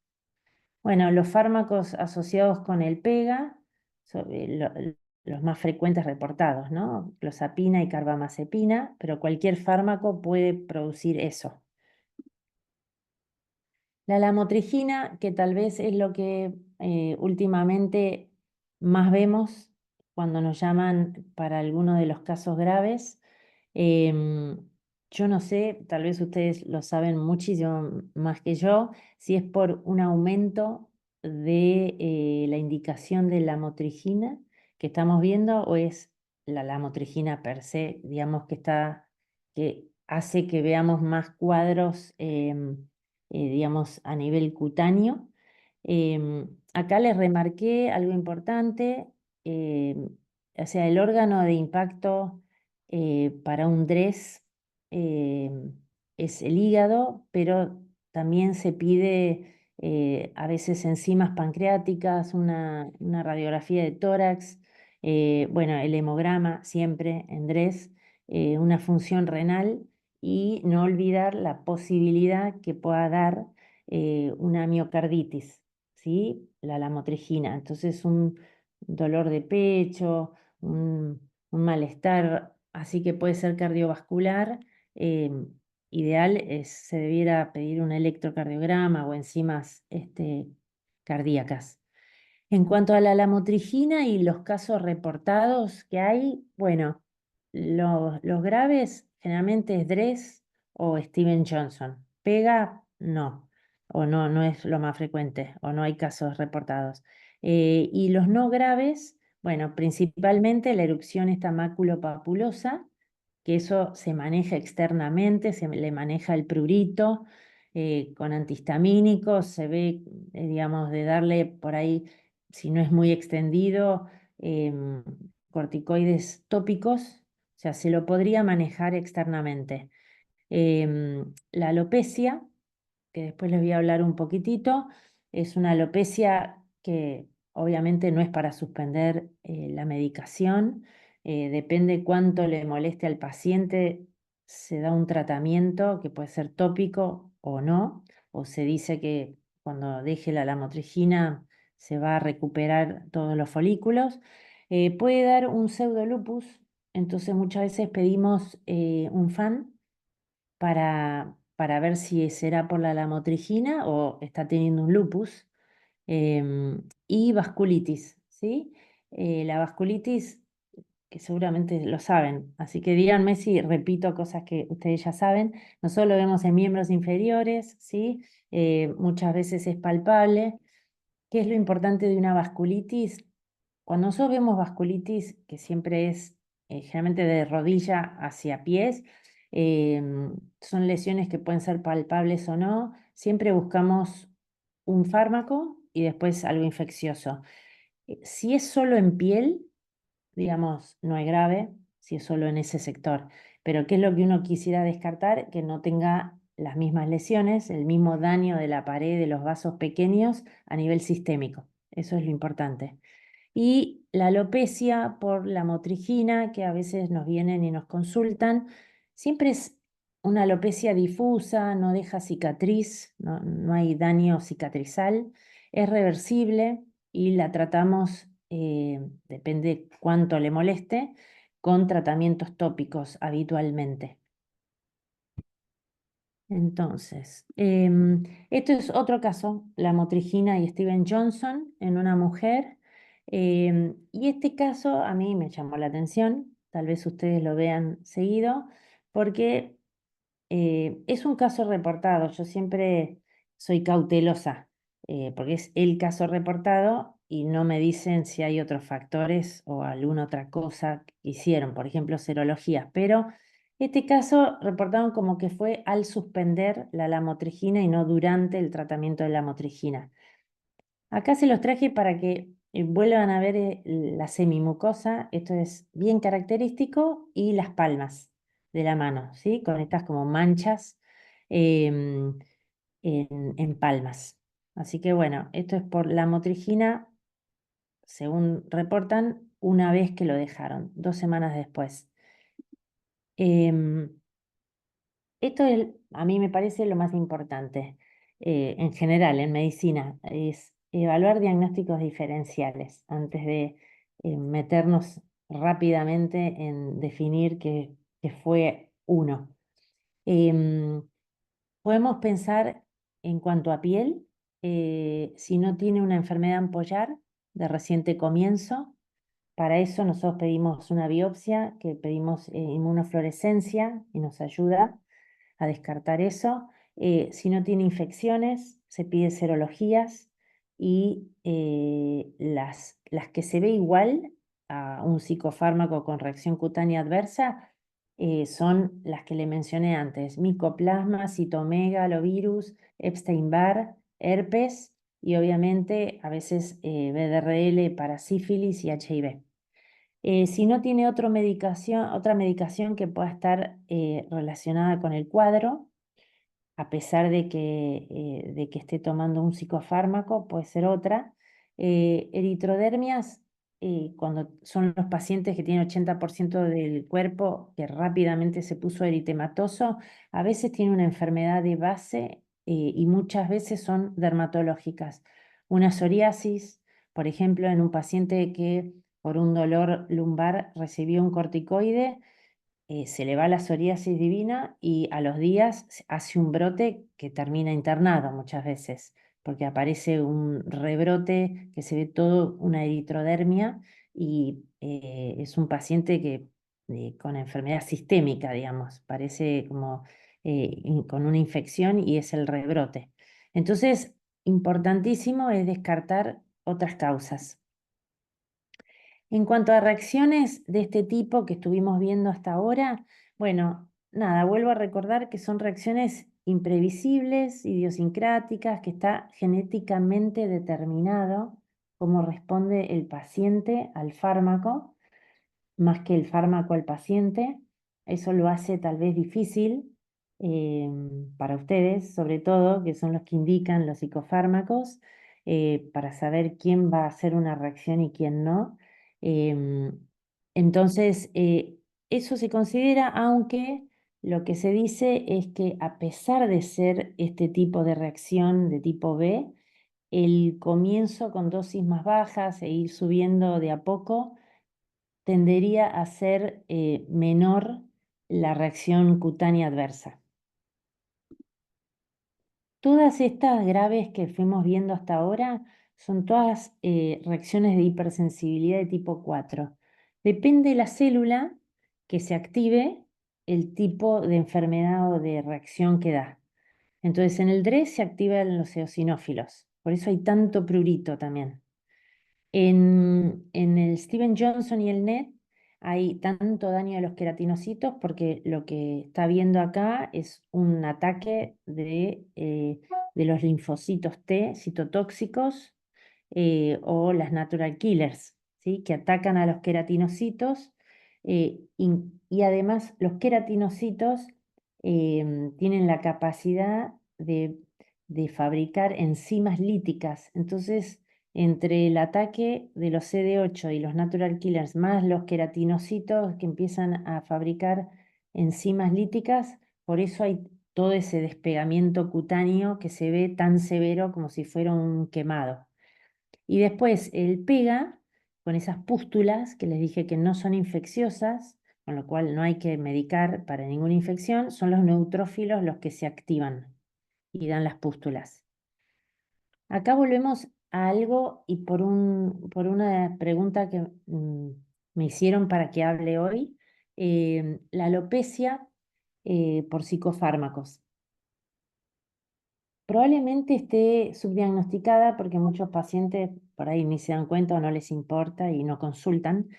Bueno, los fármacos asociados con el PEGA, los más frecuentes reportados, ¿no? Clozapina y carbamazepina, pero cualquier fármaco puede producir eso. La lamotrigina, que tal vez es lo que últimamente más vemos cuando nos llaman para alguno de los casos graves. Em, yo no sé, tal vez ustedes lo saben muchísimo más que yo, si es por un aumento de la indicación de lamotrigina que estamos viendo o es la lamotrigina per se, digamos que hace que veamos más cuadros digamos, a nivel cutáneo. Acá les remarqué algo importante, o sea, el órgano de impacto para un DRESS es el hígado, pero también se pide a veces enzimas pancreáticas, una radiografía de tórax, bueno, el hemograma siempre en DRESS, una función renal y no olvidar la posibilidad que pueda dar una miocarditis, ¿sí? La lamotrigina. Entonces, un dolor de pecho, un malestar, así que puede ser cardiovascular. Ideal se debiera pedir un electrocardiograma o enzimas cardíacas. En cuanto a la lamotrigina y los casos reportados que hay, bueno, los graves generalmente es Dress o Steven Johnson. Pega, no, o no, no es lo más frecuente, o no hay casos reportados. Y los no graves, bueno, principalmente la erupción esta maculopapulosa, que eso se maneja externamente, se le maneja el prurito con antihistamínicos, se ve, digamos, de darle por ahí, si no es muy extendido, em, corticoides tópicos, o sea, se lo podría manejar externamente. La alopecia, que después les voy a hablar un poquitito, es una alopecia que obviamente no es para suspender la medicación, depende cuánto le moleste al paciente, se da un tratamiento que puede ser tópico o no, o se dice que cuando deje la lamotrigina se va a recuperar todos los folículos. Puede dar un pseudolupus, entonces muchas veces pedimos un FAN para ver si será por la lamotrigina o está teniendo un lupus. Y vasculitis, ¿sí? La vasculitis, que seguramente lo saben, así que díganme si repito cosas que ustedes ya saben. Nosotros lo vemos en miembros inferiores, ¿sí? Muchas veces es palpable. ¿Qué es lo importante de una vasculitis? Cuando nosotros vemos vasculitis, que siempre es generalmente de rodilla hacia pies, son lesiones que pueden ser palpables o no, siempre buscamos un fármaco y después algo infeccioso. Si es solo en piel, digamos, no es grave, si es solo en ese sector. Pero ¿qué es lo que uno quisiera descartar? Que no tenga las mismas lesiones, el mismo daño de la pared de los vasos pequeños a nivel sistémico. Eso es lo importante. Y la alopecia por la motrigina, que a veces nos vienen y nos consultan, siempre es una alopecia difusa, no deja cicatriz, no hay daño cicatrizal, es reversible y la tratamos, depende cuánto le moleste, con tratamientos tópicos habitualmente. Entonces, esto es otro caso, la motrigina y Steven Johnson en una mujer. Y este caso a mí me llamó la atención, tal vez ustedes lo vean seguido, porque es un caso reportado. Yo siempre soy cautelosa, porque es el caso reportado y no me dicen si hay otros factores o alguna otra cosa que hicieron, por ejemplo, serologías, pero este caso reportaron como que fue al suspender la lamotrigina y no durante el tratamiento de la lamotrigina. Acá se los traje para que vuelvan a ver la semimucosa, esto es bien característico, y las palmas de la mano, ¿sí? Con estas como manchas em, en palmas. Así que bueno, esto es por la motrigina, según reportan, una vez que lo dejaron, 2 semanas después. Em, Esto a mí me parece lo más importante en general en medicina, es evaluar diagnósticos diferenciales antes de meternos rápidamente en definir que fue uno. Em, Podemos pensar en cuanto a piel, si no tiene una enfermedad ampollar de reciente comienzo. Para eso nosotros pedimos una biopsia, que pedimos inmunofluorescencia y nos ayuda a descartar eso. Si no tiene infecciones, se pide serologías y las que se ve igual a un psicofármaco con reacción cutánea adversa son las que le mencioné antes: micoplasma, citomegalovirus, Epstein-Barr, herpes y obviamente a veces VDRL para sífilis y HIV. Si no tiene otra medicación que pueda estar relacionada con el cuadro, a pesar de que esté tomando un psicofármaco, puede ser otra. Eritrodermias, cuando son los pacientes que tienen 80% del cuerpo que rápidamente se puso eritematoso, a veces tiene una enfermedad de base y muchas veces son dermatológicas. Una psoriasis, por ejemplo, en un paciente que por un dolor lumbar recibió un corticoide, se le va la psoriasis divina y a los días hace un brote que termina internado muchas veces. porque aparece un rebrote que se ve todo una eritrodermia y es un paciente que con enfermedad sistémica, digamos, parece como con una infección y es el rebrote. Entonces, importantísimo es descartar otras causas. En cuanto a reacciones de este tipo que estuvimos viendo hasta ahora, bueno, nada, vuelvo a recordar que son reacciones imprevisibles, idiosincráticas, que está genéticamente determinado cómo responde el paciente al fármaco más que el fármaco al paciente. Eso lo hace tal vez difícil para ustedes, sobre todo, que son los que indican los psicofármacos, para saber quién va a hacer una reacción y quién no. Em, entonces, eso se considera, aunque lo que se dice es que a pesar de ser este tipo de reacción de tipo B, el comienzo con dosis más bajas e ir subiendo de a poco tendería a ser menor la reacción cutánea adversa. Todas estas graves que fuimos viendo hasta ahora son todas reacciones de hipersensibilidad de tipo 4. Depende de la célula que se active el tipo de enfermedad o de reacción que da. Entonces, en el DRE se activan los eosinófilos, por eso hay tanto prurito también. En el Steven Johnson y el NET hay tanto daño de los queratinocitos porque lo que está viendo acá es un ataque de los linfocitos T citotóxicos o las natural killers, ¿sí? Que atacan a los queratinocitos y además los queratinocitos tienen la capacidad de fabricar enzimas líticas. Entonces, entre el ataque de los CD8 y los natural killers, más los queratinocitos que empiezan a fabricar enzimas líticas, por eso hay todo ese despegamiento cutáneo que se ve tan severo como si fuera un quemado. Y después el pega, con esas pústulas que les dije que no son infecciosas, con lo cual no hay que medicar para ninguna infección, son los neutrófilos los que se activan y dan las pústulas. Acá volvemos a algo y por una pregunta que me hicieron para que hable hoy, la alopecia por psicofármacos. Probablemente esté subdiagnosticada porque muchos pacientes por ahí ni se dan cuenta o no les importa y no consultan,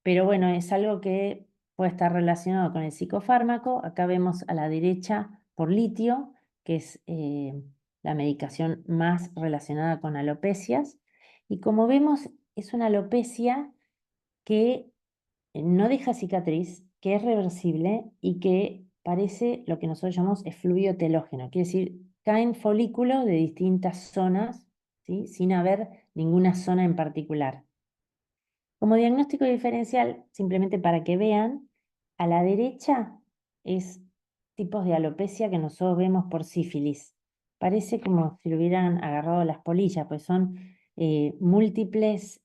pero bueno, es algo que puede estar relacionado con el psicofármaco. Acá vemos a la derecha por litio, que es la medicación más relacionada con alopecias. Y como vemos, es una alopecia que no deja cicatriz, que es reversible y que parece lo que nosotros llamamos efluvio telógeno, quiere decir, caen folículos de distintas zonas, ¿sí? Sin haber ninguna zona en particular. Como diagnóstico diferencial, simplemente para que vean, a la derecha es tipos de alopecia que nosotros vemos por sífilis. Parece como si lo hubieran agarrado las polillas, pues son múltiples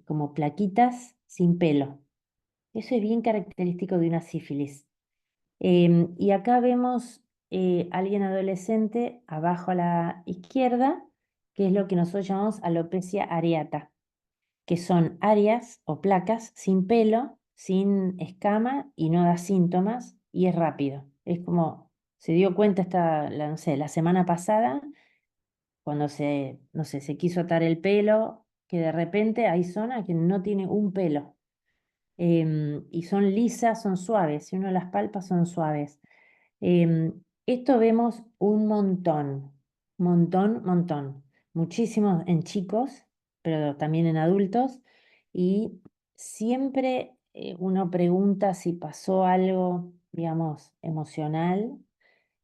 como plaquitas sin pelo. Eso es bien característico de una sífilis. Y acá vemos alguien adolescente abajo a la izquierda, que es lo que nosotros llamamos alopecia areata, que son áreas o placas sin pelo, sin escama y no da síntomas y es rápido. Es como se dio cuenta no sé, la semana pasada, cuando no sé, se quiso atar el pelo, que de repente hay zona que no tiene un pelo y son lisas, son suaves, si uno las palpa son suaves. Esto vemos un montón, montón, montón, muchísimos en chicos, pero también en adultos, y siempre uno pregunta si pasó algo, digamos, emocional,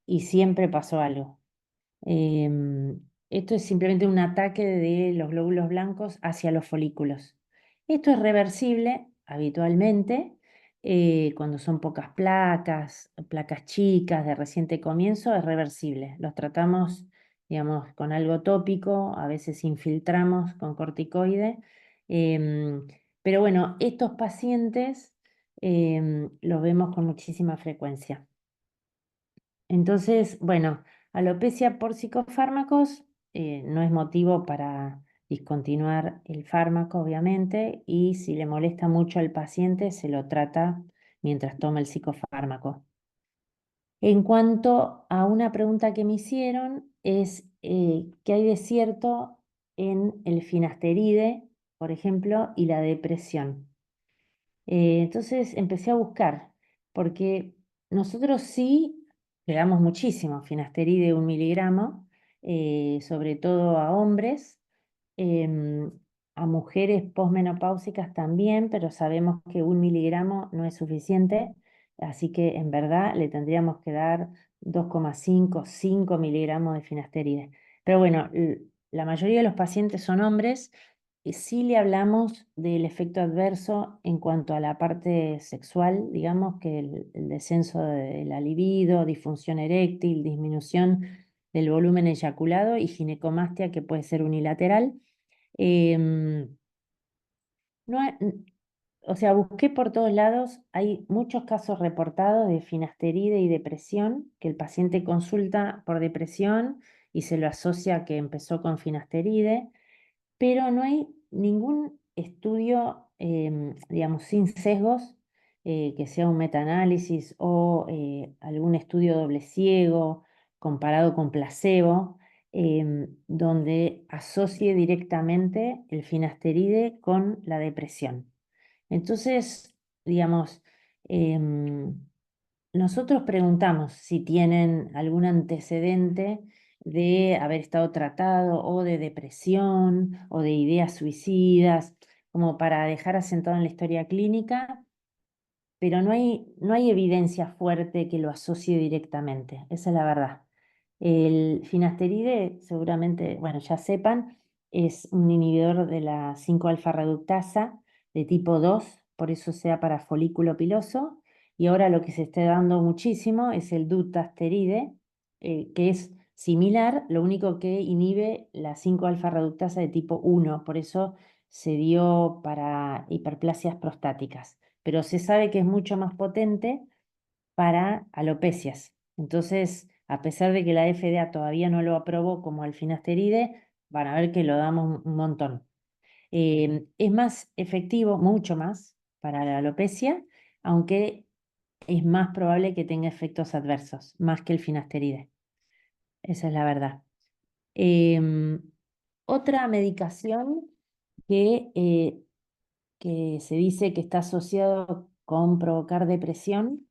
y siempre pasó algo. Esto es simplemente un ataque de los glóbulos blancos hacia los folículos. Esto es reversible habitualmente cuando son pocas placas, placas chicas de reciente comienzo, es reversible. Los tratamos, digamos, con algo tópico, a veces infiltramos con corticoide. Pero bueno, estos pacientes los vemos con muchísima frecuencia. Entonces, bueno, alopecia por psicofármacos no es motivo para discontinuar el fármaco, obviamente, y si le molesta mucho al paciente, se lo trata mientras toma el psicofármaco. En cuanto a una pregunta que me hicieron, es ¿qué hay de cierto en el finasteride, por ejemplo, y la depresión? Entonces empecé a buscar, porque nosotros sí le damos muchísimo finasteride 1 miligramo, sobre todo a hombres, em, a mujeres posmenopáusicas también, pero sabemos que 1 miligramo no es suficiente, así que en verdad le tendríamos que dar 2,5, 5 miligramos de finasteride. Pero bueno, la mayoría de los pacientes son hombres. Y sí le hablamos del efecto adverso en cuanto a la parte sexual, digamos que el descenso de la libido, disfunción eréctil, disminución del volumen eyaculado y ginecomastia que puede ser unilateral. Em, no ha- n- o sea, busqué por todos lados, hay muchos casos reportados de finasteride y depresión, que el paciente consulta por depresión y se lo asocia a que empezó con finasteride, pero no hay ningún estudio, digamos, sin sesgos, que sea un metaanálisis o algún estudio doble ciego comparado con placebo, donde asocie directamente el finasteride con la depresión. Entonces, digamos, em, nosotros preguntamos si tienen algún antecedente de haber estado tratado o de depresión o de ideas suicidas, como para dejar asentado en la historia clínica, pero no hay evidencia fuerte que lo asocie directamente, esa es la verdad. El finasteride, seguramente, bueno, ya sepan, es un inhibidor de la 5-alfa reductasa de tipo 2, por eso sea para folículo piloso. Y ahora lo que se está dando muchísimo es el dutasteride, que es similar, lo único que inhibe la 5-alfa reductasa de tipo 1, por eso se dio para hiperplasias prostáticas, pero se sabe que es mucho más potente para alopecias. Entonces, a pesar de que la FDA todavía no lo aprobó como el finasteride, van a ver que lo damos un montón. Es más efectivo, mucho más, para la alopecia, aunque es más probable que tenga efectos adversos, más que el finasteride. Esa es la verdad. Em, Otra medicación que se dice que está asociado con provocar depresión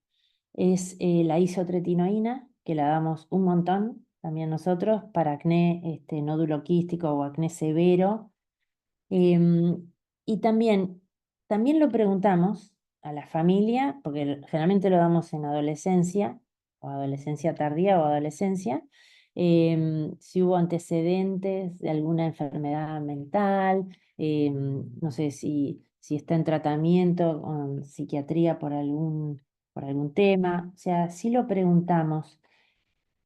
es la isotretinoína, que la damos un montón también nosotros para acné nódulo quístico o acné severo. Em, y también lo preguntamos a la familia, porque generalmente lo damos en adolescencia, o adolescencia tardía o adolescencia, si hubo antecedentes de alguna enfermedad mental, no sé si está en tratamiento con psiquiatría por algún tema, o sea, sí lo preguntamos.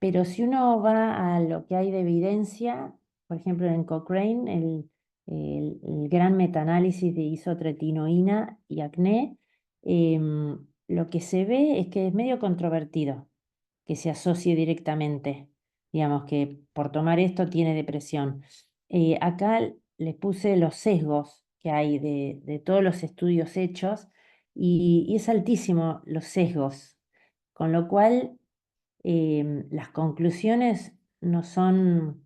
Pero si uno va a lo que hay de evidencia, por ejemplo en Cochrane, el gran metaanálisis de isotretinoína y acné, lo que se ve es que es medio controvertido que se asocie directamente, digamos que por tomar esto tiene depresión. Acá les puse los sesgos que hay de todos los estudios hechos y es altísimo los sesgos, con lo cual las conclusiones no son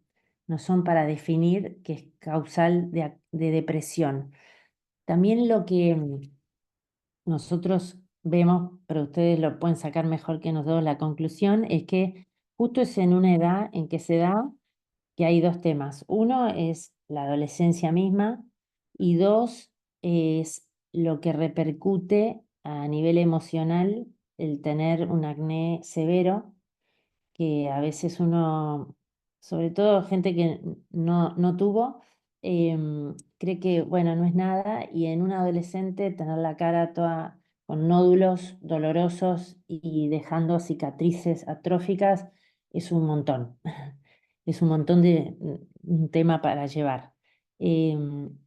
para definir que es causal de depresión. También lo que nosotros vemos, pero ustedes lo pueden sacar mejor que nosotros, la conclusión es que justo es en una edad en que se da que hay dos temas. Uno es la adolescencia misma y dos es lo que repercute a nivel emocional el tener un acné severo, que a veces uno, sobre todo gente que no tuvo, cree que, bueno, no es nada, y en un adolescente tener la cara toda con nódulos dolorosos y dejando cicatrices atróficas es un montón. Es un montón de un tema para llevar.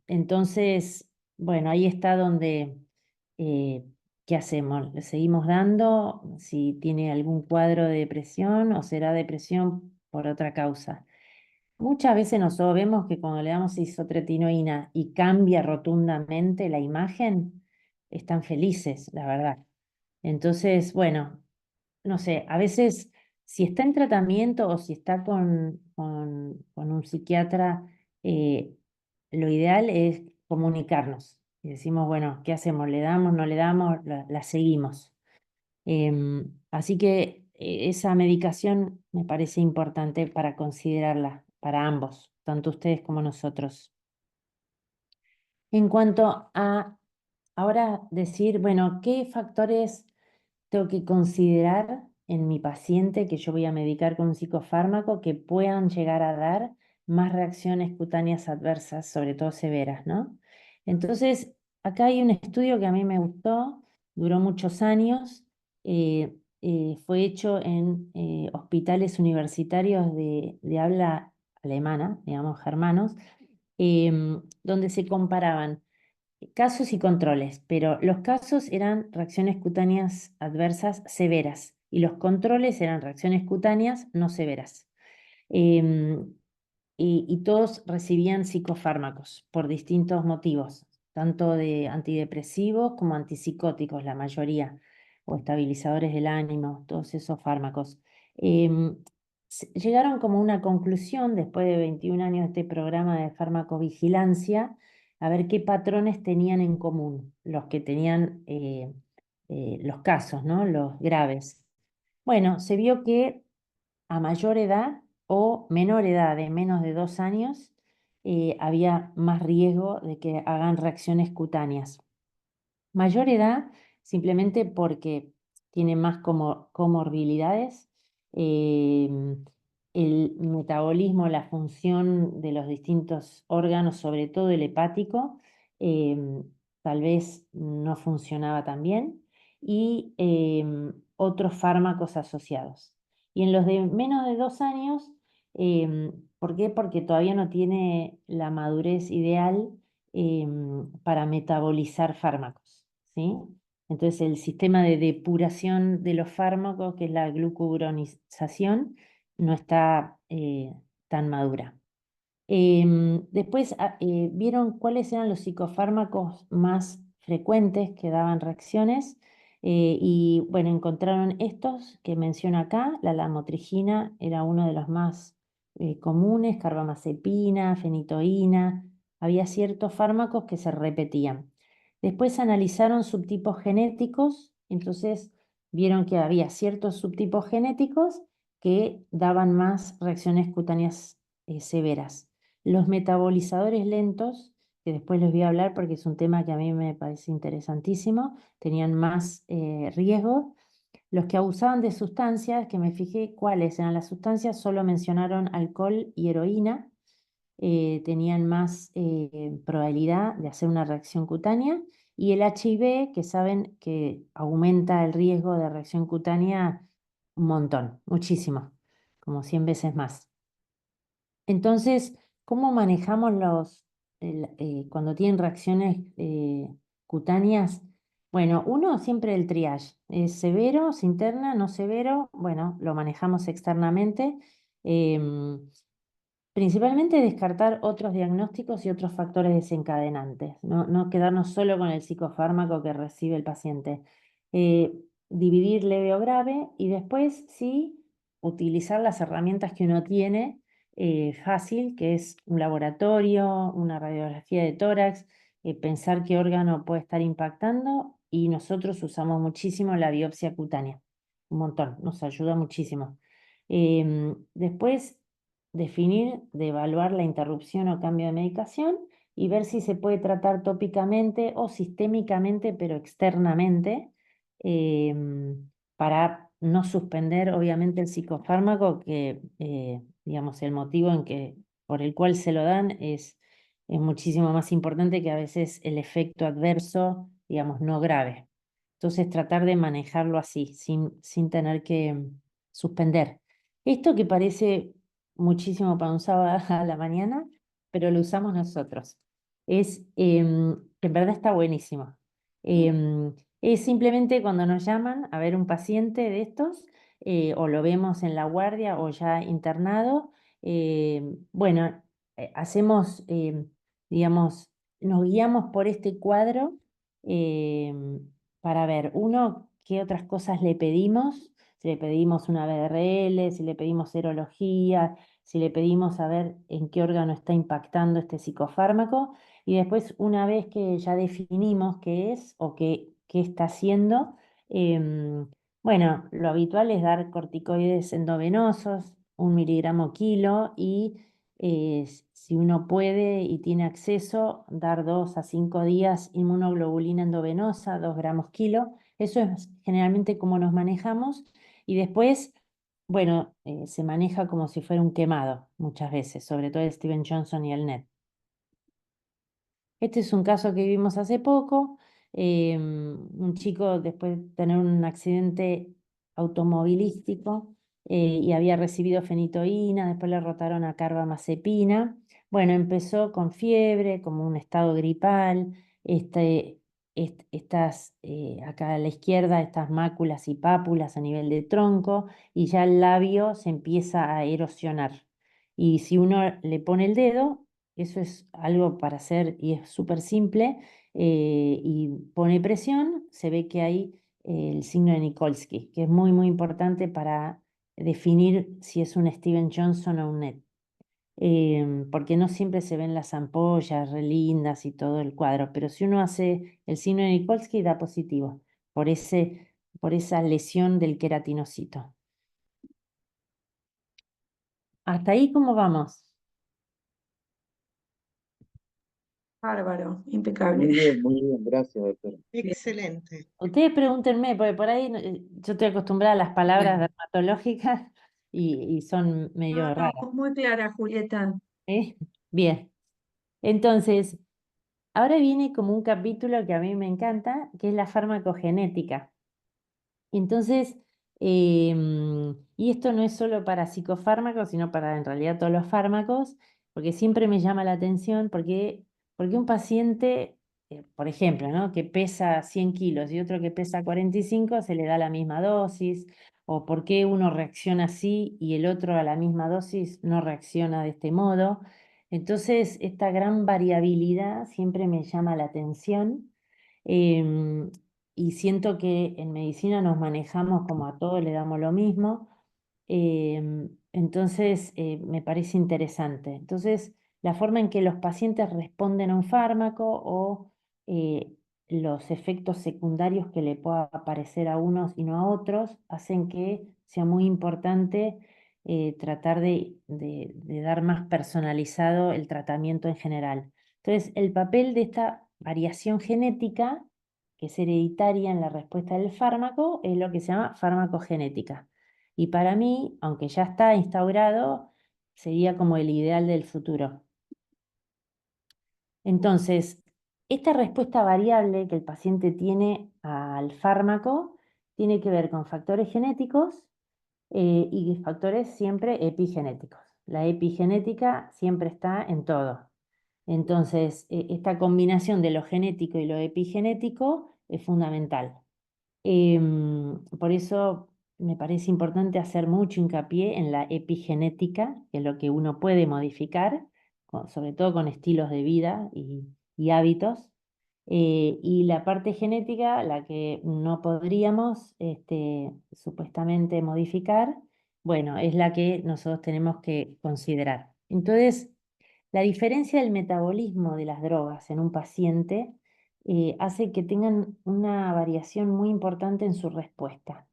Entonces, bueno, ahí está donde eh, ¿qué hacemos? ¿Le seguimos dando si tiene algún cuadro de depresión o será depresión por otra causa? Muchas veces nosotros vemos que cuando le damos isotretinoína y cambia rotundamente la imagen, están felices, la verdad. Entonces, bueno, no sé, a veces si está en tratamiento o si está con un psiquiatra, eh, lo ideal es comunicarnos. Y decimos, bueno, ¿qué hacemos? ¿Le damos, no le damos? La seguimos. Así que esa medicación me parece importante para considerarla para ambos, tanto ustedes como nosotros. En cuanto a ahora decir, bueno, ¿qué factores tengo que considerar en mi paciente que yo voy a medicar con un psicofármaco que puedan llegar a dar más reacciones cutáneas adversas, sobre todo severas, ¿no? Entonces, acá hay un estudio que a mí me gustó, duró muchos años, fue hecho en hospitales universitarios de habla alemana, digamos, germanos, donde se comparaban casos y controles, pero los casos eran reacciones cutáneas adversas severas y los controles eran reacciones cutáneas no severas. Em, y todos recibían psicofármacos por distintos motivos, tanto de antidepresivos como antipsicóticos, la mayoría, o estabilizadores del ánimo, todos esos fármacos. Em, Llegaron como una conclusión, después de 21 años de este programa de farmacovigilancia, a ver qué patrones tenían en común los que tenían los casos, ¿no? Los graves. Bueno, se vio que a mayor edad o menor edad de menos de 2 años, había más riesgo de que hagan reacciones cutáneas. Mayor edad, simplemente porque tiene más comorbilidades, el metabolismo, la función de los distintos órganos, sobre todo el hepático, tal vez no funcionaba tan bien, y otros fármacos asociados. Y en los de menos de 2 años, ¿por qué? Porque todavía no tiene la madurez ideal para metabolizar fármacos, ¿sí? Entonces el sistema de depuración de los fármacos, que es la glucuronización, no está tan madura. Después vieron cuáles eran los psicofármacos más frecuentes que daban reacciones y bueno, encontraron estos que menciono acá, la lamotrigina era uno de los más comunes, carbamazepina, fenitoína, había ciertos fármacos que se repetían. Después analizaron subtipos genéticos, entonces vieron que había ciertos subtipos genéticos que daban más reacciones cutáneas severas. Los metabolizadores lentos, que después les voy a hablar porque es un tema que a mí me parece interesantísimo, tenían más riesgo. Los que abusaban de sustancias, que me fijé cuáles eran las sustancias, solo mencionaron alcohol y heroína, tenían más probabilidad de hacer una reacción cutánea. Y el HIV, que saben que aumenta el riesgo de reacción cutánea un montón, muchísimo, como 100 veces más. Entonces, ¿cómo manejamos cuando tienen reacciones cutáneas? Bueno, uno siempre el triage. ¿Es severo, se interna, no severo? Bueno, lo manejamos externamente. Em, Principalmente descartar otros diagnósticos y otros factores desencadenantes, no quedarnos solo con el psicofármaco que recibe el paciente. Eh, Dividir leve o grave y después sí utilizar las herramientas que uno tiene fácil, que es un laboratorio, una radiografía de tórax, pensar qué órgano puede estar impactando y nosotros usamos muchísimo la biopsia cutánea, un montón, nos ayuda muchísimo. Después definir, de evaluar la interrupción o cambio de medicación y ver si se puede tratar tópicamente o sistémicamente, pero externamente, para no suspender obviamente el psicofármaco, que digamos el motivo por el cual se lo dan es muchísimo más importante que a veces el efecto adverso, digamos, no grave. Entonces tratar de manejarlo así, sin tener que suspender. Esto que parece muchísimo para un sábado a la mañana, pero lo usamos nosotros. En verdad está buenísimo. Es simplemente cuando nos llaman a ver un paciente de estos, o lo vemos en la guardia o ya internado, Bueno, hacemos, digamos, nos guiamos por este cuadro eh, para ver, uno, qué otras cosas le pedimos, si le pedimos una BRL, si le pedimos serología, si le pedimos saber en qué órgano está impactando este psicofármaco, y después, una vez que ya definimos qué es o qué está haciendo, bueno, lo habitual es dar corticoides endovenosos, 1 mg/kg, y si uno puede y tiene acceso, dar 2 a 5 días inmunoglobulina endovenosa, 2 g/kg. Eso es generalmente como nos manejamos. Y después, bueno, se maneja como si fuera un quemado muchas veces, sobre todo el Steven Johnson y el NET. Este es un caso que vimos hace poco. Un chico, después de tener un accidente automovilístico, y había recibido fenitoína, después le rotaron a carbamazepina. Bueno, empezó con fiebre, como un estado gripal, acá a la izquierda, estas máculas y pápulas a nivel de tronco, y ya el labio se empieza a erosionar. Y si uno le pone el dedo, eso es algo para hacer y es súper simple, y pone presión, se ve que hay el signo de Nikolsky, que es muy, muy importante para definir si es un Steven Johnson o un NET. Porque no siempre se ven las ampollas re lindas y todo el cuadro, pero si uno hace el signo de Nikolsky da positivo por por esa lesión del queratinocito. ¿Hasta ahí cómo vamos? Bárbaro, impecable. Muy bien, gracias, doctora. Bien. Excelente. Ustedes pregúntenme, porque por ahí yo estoy acostumbrada a las palabras dermatológicas y son No, medio no, raras. muy clara, Julieta. ¿Eh? Bien, entonces, ahora viene como un capítulo que a mí me encanta, que es la farmacogenética. Entonces, y esto no es solo para psicofármacos, sino para en realidad todos los fármacos, porque siempre me llama la atención, porque un paciente, por ejemplo, ¿no? que pesa 100 kilos y otro que pesa 45, se le da la misma dosis, o por qué uno reacciona así y el otro a la misma dosis no reacciona de este modo. Entonces, esta gran variabilidad siempre me llama la atención. em, y siento que en medicina nos manejamos como a todos le damos lo mismo. Entonces, me parece interesante. Entonces, la forma en que los pacientes responden a un fármaco o eh, los efectos secundarios que le pueda aparecer a unos y no a otros hacen que sea muy importante tratar de dar más personalizado el tratamiento en general. Entonces, el papel de esta variación genética, que es hereditaria en la respuesta del fármaco, es lo que se llama farmacogenética. Y para mí, aunque ya está instaurado, sería como el ideal del futuro. Entonces, esta respuesta variable que el paciente tiene al fármaco tiene que ver con factores genéticos y factores siempre epigenéticos. La epigenética siempre está en todo. Entonces, esta combinación de lo genético y lo epigenético es fundamental. Por eso me parece importante hacer mucho hincapié en la epigenética, que es lo que uno puede modificar, sobre todo con estilos de vida y hábitos. Y la parte genética, la que no podríamos supuestamente modificar, bueno, es la que nosotros tenemos que considerar. Entonces, la diferencia del metabolismo de las drogas en un paciente hace que tengan una variación muy importante en su respuesta.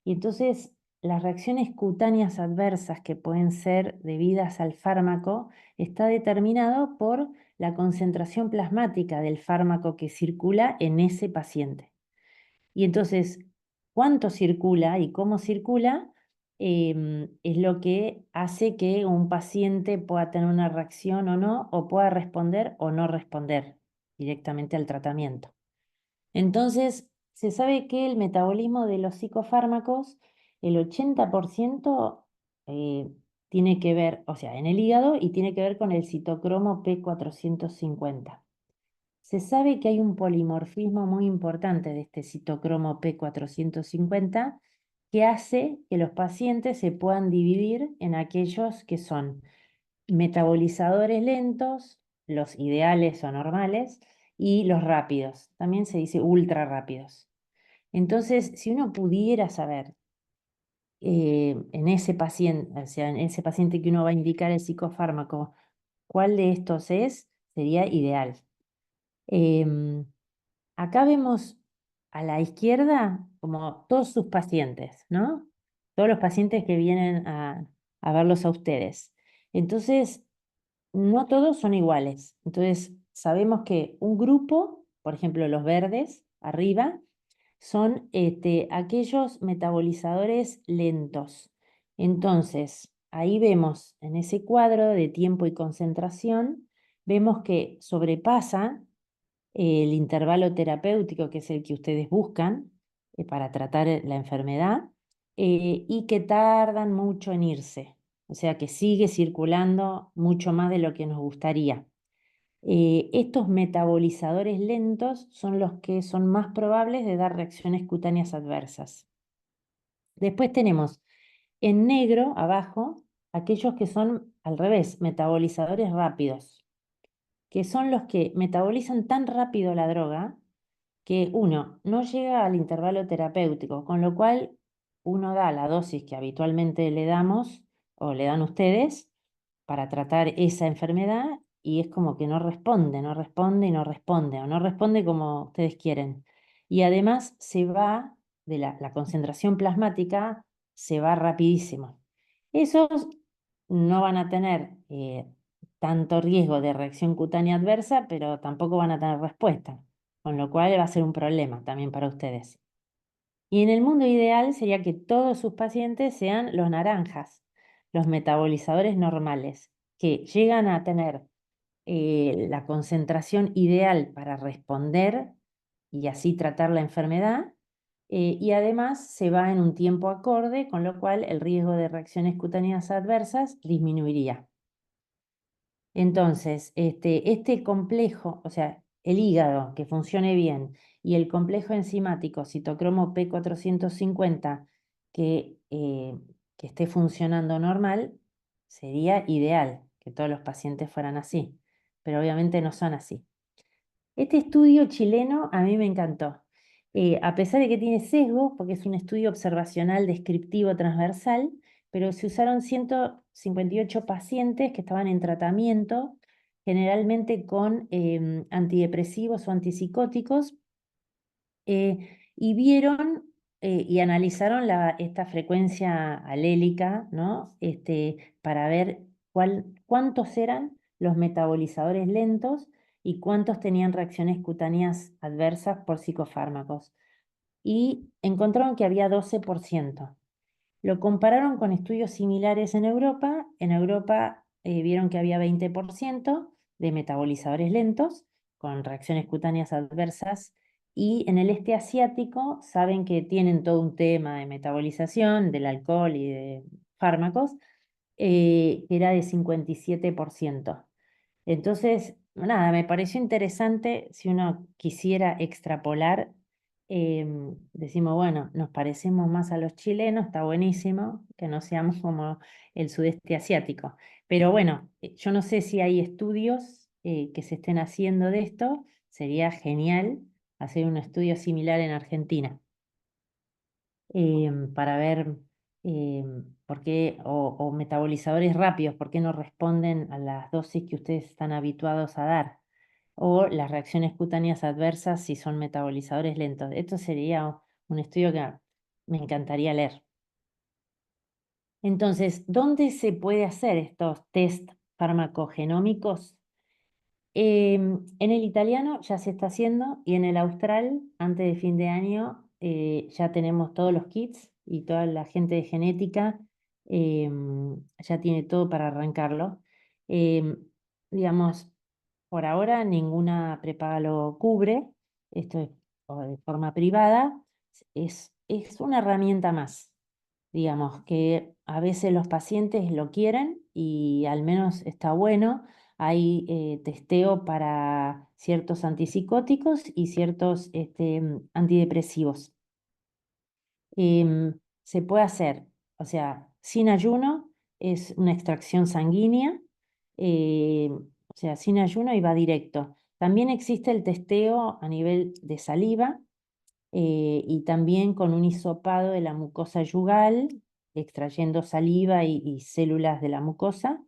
Y entonces las reacciones cutáneas adversas que pueden ser debidas al fármaco está determinado por la concentración plasmática del fármaco que circula en ese paciente. Y entonces, cuánto circula y cómo circula es lo que hace que un paciente pueda tener una reacción o no, o pueda responder o no responder directamente al tratamiento. Entonces, se sabe que el metabolismo de los psicofármacos, el 80% tiene que ver, o sea, en el hígado, y tiene que ver con el citocromo P450. Se sabe que hay un polimorfismo muy importante de este citocromo P450, que hace que los pacientes se puedan dividir en aquellos que son metabolizadores lentos, los ideales o normales, y los rápidos. También se dice ultra rápidos. Entonces, si uno pudiera saber en ese paciente, o sea, en ese paciente que uno va a indicar el psicofármaco, cuál de estos es, sería ideal. Em, Acá vemos a la izquierda como todos sus pacientes, ¿no? Todos los pacientes que vienen a verlos a ustedes. Entonces, no todos son iguales. Entonces, sabemos que un grupo, por ejemplo, los verdes, arriba, son aquellos metabolizadores lentos. Entonces, ahí vemos en ese cuadro de tiempo y concentración, vemos que sobrepasa el intervalo terapéutico, que es el que ustedes buscan para tratar la enfermedad, y que tardan mucho en irse. O sea que sigue circulando mucho más de lo que nos gustaría. Estos metabolizadores lentos son los que son más probables de dar reacciones cutáneas adversas. Después tenemos en negro, abajo, aquellos que son al revés, metabolizadores rápidos, que son los que metabolizan tan rápido la droga que uno no llega al intervalo terapéutico, con lo cual uno da la dosis que habitualmente le damos o le dan ustedes para tratar esa enfermedad y es como que no responde, no responde y no responde, o no responde como ustedes quieren. Y además se va de la concentración plasmática, se va rapidísimo. Esos no van a tener tanto riesgo de reacción cutánea adversa, pero tampoco van a tener respuesta, con lo cual va a ser un problema también para ustedes. Y en el mundo ideal sería que todos sus pacientes sean los naranjas, los metabolizadores normales, que llegan a tener la concentración ideal para responder y así tratar la enfermedad, y además se va en un tiempo acorde, con lo cual el riesgo de reacciones cutáneas adversas disminuiría. Entonces, este complejo, o sea, el hígado que funcione bien y el complejo enzimático citocromo P450 que esté funcionando normal, sería ideal que todos los pacientes fueran así, pero obviamente no son así. Este estudio chileno a mí me encantó. A pesar de que tiene sesgo, porque es un estudio observacional descriptivo transversal, pero se usaron 158 pacientes que estaban en tratamiento, generalmente con antidepresivos o antipsicóticos, y vieron y analizaron esta frecuencia alélica, ¿no? Para ver cuántos eran los metabolizadores lentos y cuántos tenían reacciones cutáneas adversas por psicofármacos. Y encontraron que había 12%. Lo compararon con estudios similares en Europa. En Europa vieron que había 20% de metabolizadores lentos con reacciones cutáneas adversas. Y en el este asiático saben que tienen todo un tema de metabolización del alcohol y de fármacos, que era de 57%. Entonces, nada, me pareció interesante si uno quisiera extrapolar, decimos, bueno, nos parecemos más a los chilenos, está buenísimo que no seamos como el sudeste asiático. Pero bueno, yo no sé si hay estudios que se estén haciendo de esto, sería genial hacer un estudio similar en Argentina para ver por qué, o metabolizadores rápidos, por qué no responden a las dosis que ustedes están habituados a dar, o las reacciones cutáneas adversas si son metabolizadores lentos. Esto sería un estudio que me encantaría leer. Entonces, ¿dónde se puede hacer estos test farmacogenómicos? En el italiano ya se está haciendo y en el austral, antes de fin de año, ya tenemos todos los kits y toda la gente de genética ya tiene todo para arrancarlo. Em, digamos, por ahora ninguna prepaga lo cubre, esto es o de forma privada, es una herramienta más, digamos, que a veces los pacientes lo quieren y al menos está bueno. Hay testeo para ciertos antipsicóticos y ciertos antidepresivos. se puede hacer, o sea, sin ayuno, es una extracción sanguínea, o sea, sin ayuno y va directo. También existe el testeo a nivel de saliva, y también con un hisopado de la mucosa yugal, extrayendo saliva y células de la mucosa.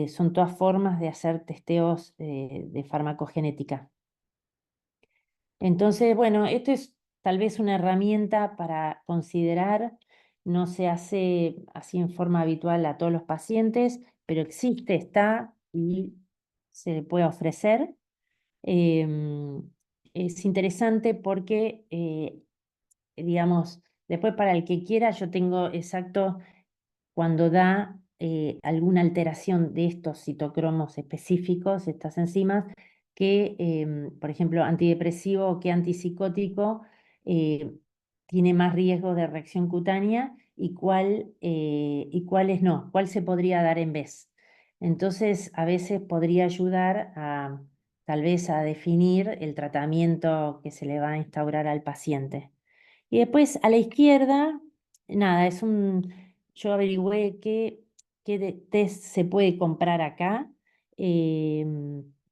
Son todas formas de hacer testeos de farmacogenética. Entonces, bueno, esto es tal vez una herramienta para considerar. No se hace así en forma habitual a todos los pacientes, pero existe, está y se le puede ofrecer. Em, es interesante porque, digamos, después para el que quiera, yo tengo exacto cuando da alguna alteración de estos citocromos específicos, estas enzimas, que, por ejemplo, antidepresivo que antipsicótico, eh, tiene más riesgo de reacción cutánea y cuáles no, cuál se podría dar en vez. Entonces, a veces podría ayudar a, tal vez, a definir el tratamiento que se le va a instaurar al paciente. Y después a la izquierda, nada, yo averigüé qué test se puede comprar acá,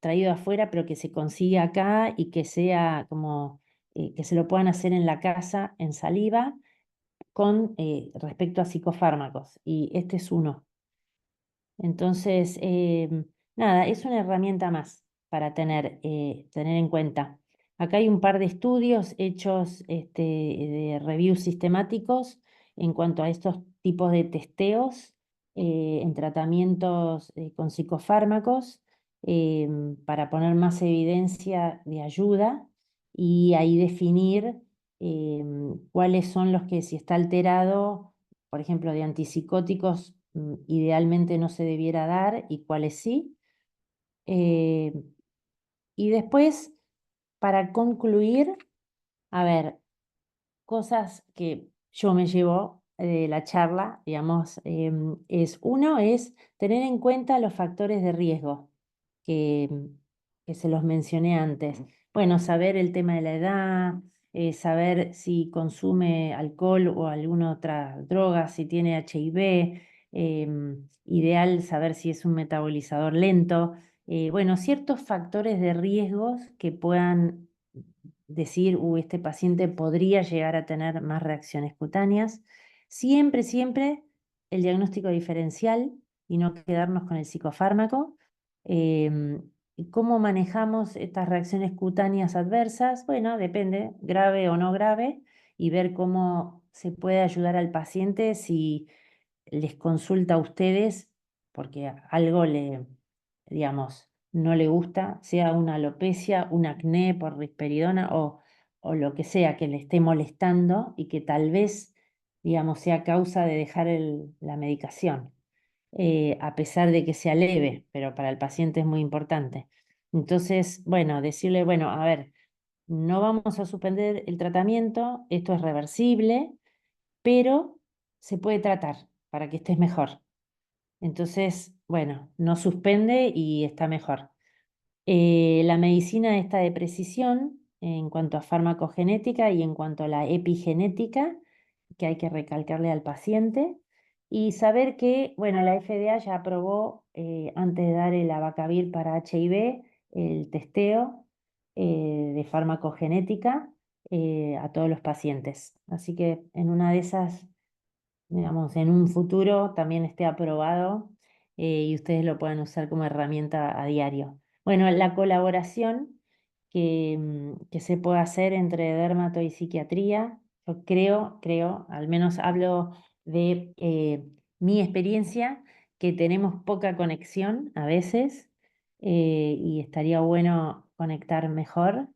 traído afuera, pero que se consigue acá y que sea como, que se lo puedan hacer en la casa en saliva con respecto a psicofármacos. Y este es uno. Entonces, nada, es una herramienta más para tener en cuenta. Acá hay un par de estudios hechos de reviews sistemáticos en cuanto a estos tipos de testeos en tratamientos con psicofármacos, para poner más evidencia de ayuda y ahí definir cuáles son los que, si está alterado, por ejemplo, de antipsicóticos, idealmente no se debiera dar y cuáles sí. Eh, y después, para concluir, a ver, cosas que yo me llevo de la charla, digamos, uno es tener en cuenta los factores de riesgo que, que se los mencioné antes. Bueno, saber el tema de la edad, saber si consume alcohol o alguna otra droga, si tiene HIV, ideal saber si es un metabolizador lento. Bueno, ciertos factores de riesgos que puedan decir, este paciente podría llegar a tener más reacciones cutáneas. Siempre, siempre el diagnóstico diferencial y no quedarnos con el psicofármaco. ¿Y cómo manejamos estas reacciones cutáneas adversas? Bueno, depende, grave o no grave, y ver cómo se puede ayudar al paciente si les consulta a ustedes porque algo digamos, no le gusta, sea una alopecia, un acné por risperidona o lo que sea que le esté molestando y que tal vez, digamos, sea causa de dejar la medicación, a pesar de que sea leve, pero para el paciente es muy importante. Entonces, bueno, decirle, bueno, a ver, no vamos a suspender el tratamiento, esto es reversible, pero se puede tratar para que estés mejor. Entonces, bueno, no suspende y está mejor. La medicina está de precisión en cuanto a farmacogenética y en cuanto a la epigenética, que hay que recalcarle al paciente, y saber que, bueno, la FDA ya aprobó, antes de dar el abacavir para HIV, el testeo de farmacogenética a todos los pacientes. Así que en una de esas, digamos, en un futuro también esté aprobado, y ustedes lo puedan usar como herramienta a diario. Bueno, la colaboración que se puede hacer entre dermato y psiquiatría, yo creo, al menos hablo de mi experiencia, que tenemos poca conexión a veces, y estaría bueno conectar mejor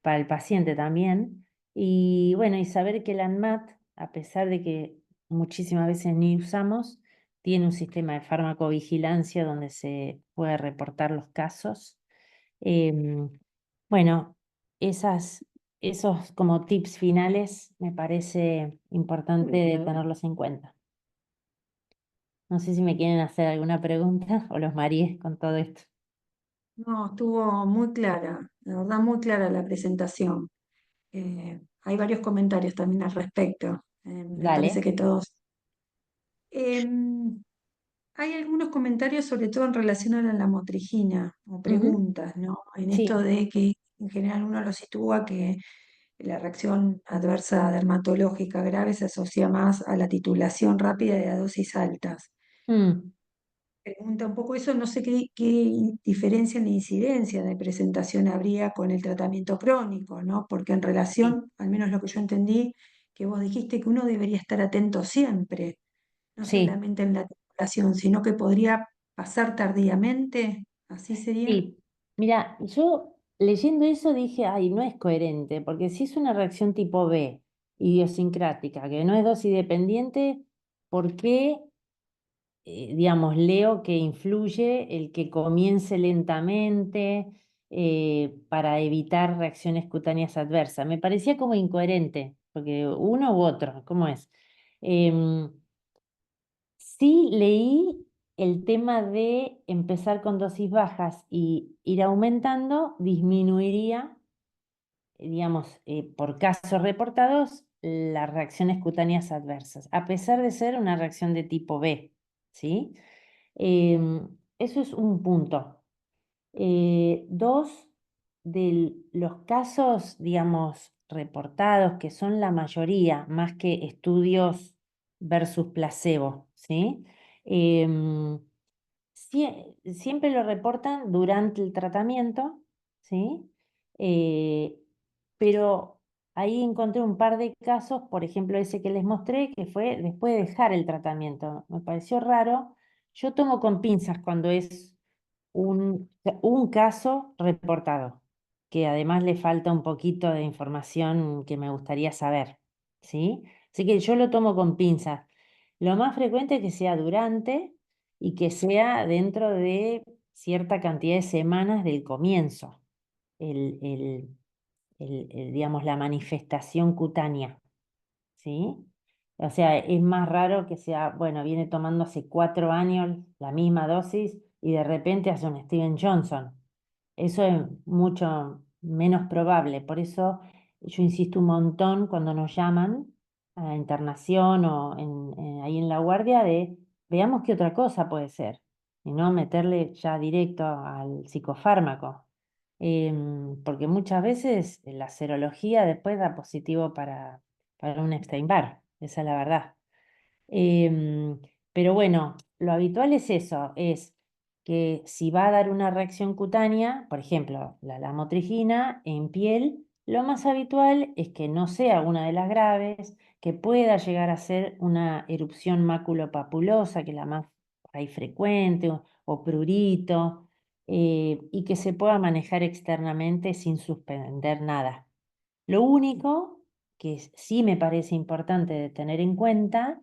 para el paciente también. Y bueno, y saber que la ANMAT, a pesar de que muchísimas veces ni usamos, tiene un sistema de farmacovigilancia donde se puede reportar los casos. Em, bueno, esos como tips finales me parece importante tenerlos en cuenta. No sé si me quieren hacer alguna pregunta o los mareé con todo esto. No, estuvo muy clara, la verdad muy clara la presentación. Hay varios comentarios también al respecto. Me parece Dale. que todos. Em, Hay algunos comentarios, sobre todo en relación a la lamotrigina, o Ujú. preguntas, ¿no? En esto Sí. de que en general uno lo sitúa que la reacción adversa dermatológica grave se asocia más a la titulación rápida y a dosis altas. Mm, Pregunta un poco eso, no sé qué diferencia ni incidencia de presentación habría con el tratamiento crónico, ¿no? Porque en sí. relación, al menos lo que yo entendí, que vos dijiste que uno debería estar atento siempre, no Sí. solamente en la titulación, sino que podría pasar tardíamente, ¿así sería? Sí, mira, yo leyendo eso dije, ay, no es coherente, porque si es una reacción tipo B, idiosincrática, que no es dosis dependiente, ¿por qué, digamos, leo que influye el que comience lentamente para evitar reacciones cutáneas adversas? Me parecía como incoherente, porque uno u otro, ¿cómo es? Em, Sí, leí el tema de empezar con dosis bajas y ir aumentando, disminuiría, digamos, por casos reportados, las reacciones cutáneas adversas, a pesar de ser una reacción de tipo B, ¿sí? Eso es un punto. Dos, de los casos, digamos, reportados, que son la mayoría, más que estudios versus placebo, ¿sí? Em, Siempre lo reportan durante el tratamiento, ¿sí? Eh, pero ahí encontré un par de casos, por ejemplo, ese que les mostré, que fue después de dejar el tratamiento. Me pareció raro. Yo tomo con pinzas cuando es un caso reportado, que además le falta un poquito de información que me gustaría saber, ¿sí? Así que yo lo tomo con pinzas. Lo más frecuente es que sea durante y que sea dentro de cierta cantidad de semanas del comienzo, el, el- digamos, la manifestación cutánea, ¿sí? O sea, es más raro que sea, bueno, viene tomando hace 4 años la misma dosis y de repente hace un Steven Johnson. Eso es mucho menos probable. Por eso yo insisto un montón cuando nos llaman a internación o ahí en la guardia de veamos qué otra cosa puede ser y no meterle ya directo al psicofármaco. Porque muchas veces la serología después da positivo para un Epstein-Barr, esa es la verdad. Em, pero bueno, lo habitual es eso, es que si va a dar una reacción cutánea, por ejemplo, la lamotrigina en piel, lo más habitual es que no sea una de las graves, que pueda llegar a ser una erupción maculopapulosa, que es la más por ahí frecuente, o prurito, y que se pueda manejar externamente sin suspender nada. Lo único que sí me parece importante de tener en cuenta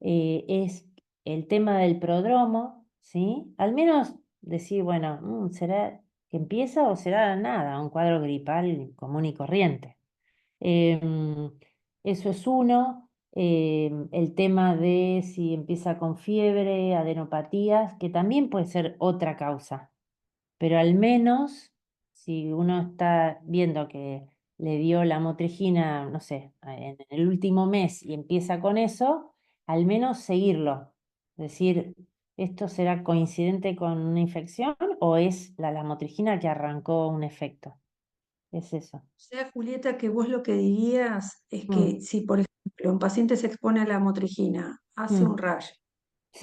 es el tema del prodromo, ¿sí? Al menos decir, bueno, ¿será que empieza o será nada? Un cuadro gripal común y corriente. Em, Eso es uno. El tema de si empieza con fiebre, adenopatías, que también puede ser otra causa, pero al menos si uno está viendo que le dio la motrigina, no sé, en el último mes y empieza con eso, al menos seguirlo. Decir, ¿esto será coincidente con una infección o es la lamotrigina que arrancó un efecto? Es eso. O sea, Julieta, que vos lo que dirías es que Mm, si, por ejemplo, un paciente se expone a la motrigina, hace un mm, rash,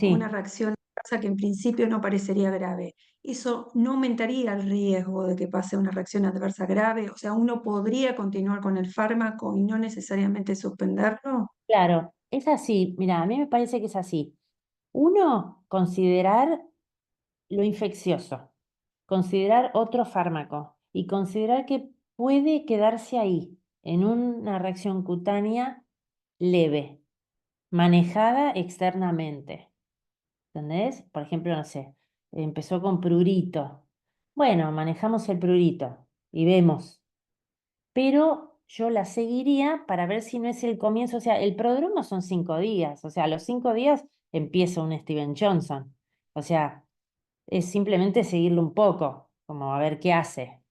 o una sí. reacción adversa que en principio no parecería grave, ¿eso no aumentaría el riesgo de que pase una reacción adversa grave? O sea, uno podría continuar con el fármaco y no necesariamente suspenderlo. Claro, es así. Mira, a mí me parece que es así. Uno, considerar lo infeccioso, considerar otro fármaco y considerar que puede quedarse ahí en una reacción cutánea leve, manejada externamente. ¿Entendés? Por ejemplo, no sé, empezó con prurito. Bueno, manejamos el prurito y vemos, pero yo la seguiría para ver si no es el comienzo. O sea, el prodromo son 5 días, o sea, a los 5 días empieza un Steven Johnson. O sea, es simplemente seguirlo un poco, como a ver qué hace.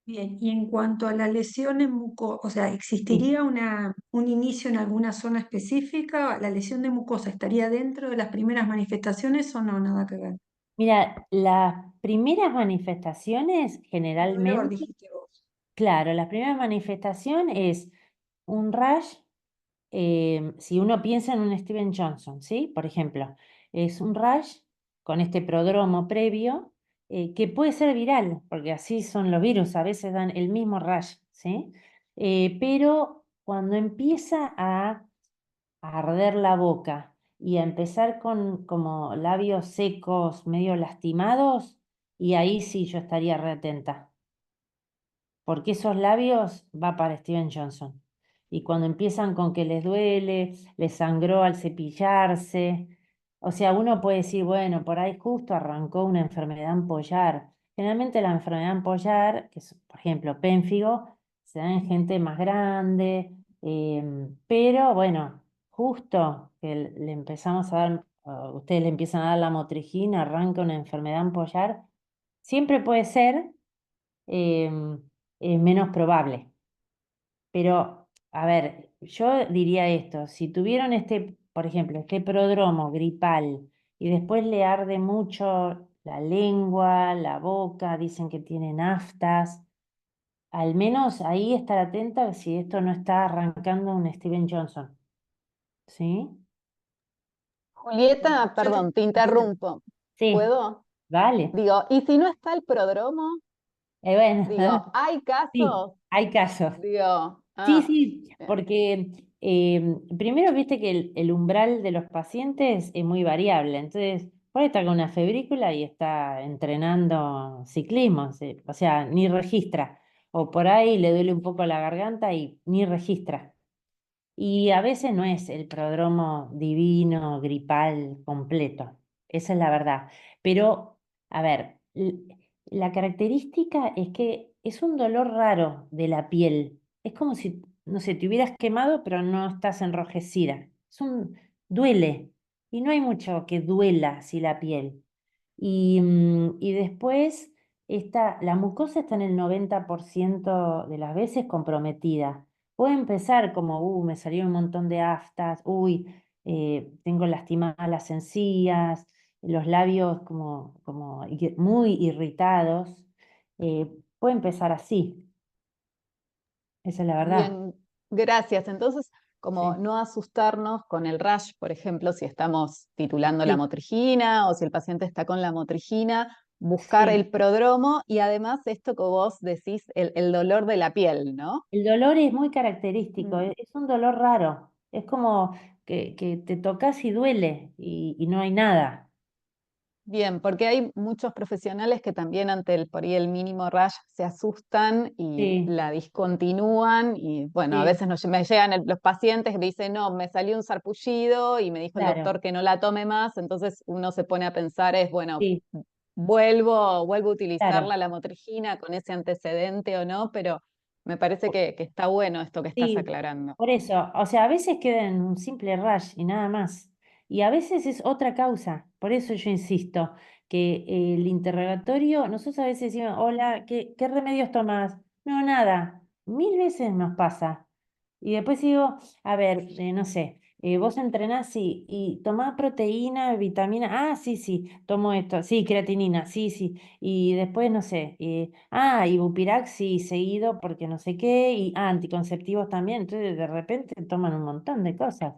Bien, y en cuanto a la lesión en mucosa, o sea, Sí. ¿existiría un inicio en alguna zona específica? ¿La lesión de mucosa estaría dentro de las primeras manifestaciones o no? Nada que ver. Mira, las primeras manifestaciones El dolor, generalmente, dijiste vos. claro, la primera manifestación es un rash. Si uno piensa en un Steven Johnson, ¿sí? Por ejemplo, es un rash con este prodromo previo que puede ser viral, porque así son los virus, a veces dan el mismo rash, ¿sí? Pero cuando empieza a arder la boca y a empezar con como labios secos, medio lastimados, y ahí sí yo estaría reatenta porque esos labios va para Steven Johnson. Y cuando empiezan con que les duele, les sangró al cepillarse, o sea, uno puede decir, bueno, por ahí justo arrancó una enfermedad ampollar. Generalmente la enfermedad ampollar, que es, por ejemplo, pénfigo, se da en gente más grande, pero bueno, justo que le empezamos a dar, ustedes le empiezan a dar la motrigina, arranca una enfermedad ampollar, siempre puede ser em, menos probable. Pero, a ver, yo diría esto, si tuvieron este, por ejemplo, este prodromo gripal y después le arde mucho la lengua, la boca, dicen que tienen aftas, al menos ahí estar atenta si esto no está arrancando un Steven Johnson, ¿sí? Julieta, Yo te- perdón, te interrumpo. Sí, ¿Puedo? vale. Digo, ¿y si no está el prodromo? Bueno, Digo, ¿hay sí, casos? hay casos. Digo, Sí, sí, bien, porque primero viste que el umbral de los pacientes es muy variable, entonces puede estar con una febrícula y está entrenando ciclismo, o sea, ni registra, o por ahí le duele un poco la garganta y ni registra. Y a veces no es el prodromo divino, gripal, completo. Esa es la verdad. Pero, a ver, la característica es que es un dolor raro de la piel. Es como si, no sé, te hubieras quemado, pero no estás enrojecida. Duele. Y no hay mucho que duela así la piel. Y después, la mucosa está en el 90% de las veces comprometida. Puede empezar como, me salieron un montón de aftas, tengo lastimadas las encías, los labios como muy irritados. Puede empezar así, esa es la verdad. bien, gracias. Entonces, como Sí, no asustarnos con el rash, por ejemplo, si estamos titulando la sí, motrigina o si el paciente está con la motrigina, buscar sí. el prodromo y además esto que vos decís, el dolor de la piel, ¿no? El dolor es muy característico, Mm. es un dolor raro, es como que te tocas y duele y no hay nada. Bien, porque hay muchos profesionales que también ante por ahí el mínimo rash se asustan y Sí, la discontinúan y bueno, a sí, veces me llegan los pacientes que dicen, no, me salió un sarpullido y me dijo el claro, doctor que no la tome más, entonces uno se pone a pensar es, bueno, sí, vuelvo a utilizarla claro. la motrigina con ese antecedente o no, pero me parece que está bueno esto que estás Sí, aclarando. por eso, o sea, a veces queda en un simple rash y nada más. Y a veces es otra causa. Por eso yo insisto que el interrogatorio, nosotros a veces decimos, hola, ¿qué remedios tomas? No, nada. 1000 veces nos pasa. Y después digo, a ver, no sé, vos entrenás, sí, y tomás proteína, vitamina, sí, sí, tomo esto, sí, creatinina, sí, sí. Y después, no sé, ibupirax sí, seguido porque no sé qué, y anticonceptivos también. Entonces, de repente toman un montón de cosas.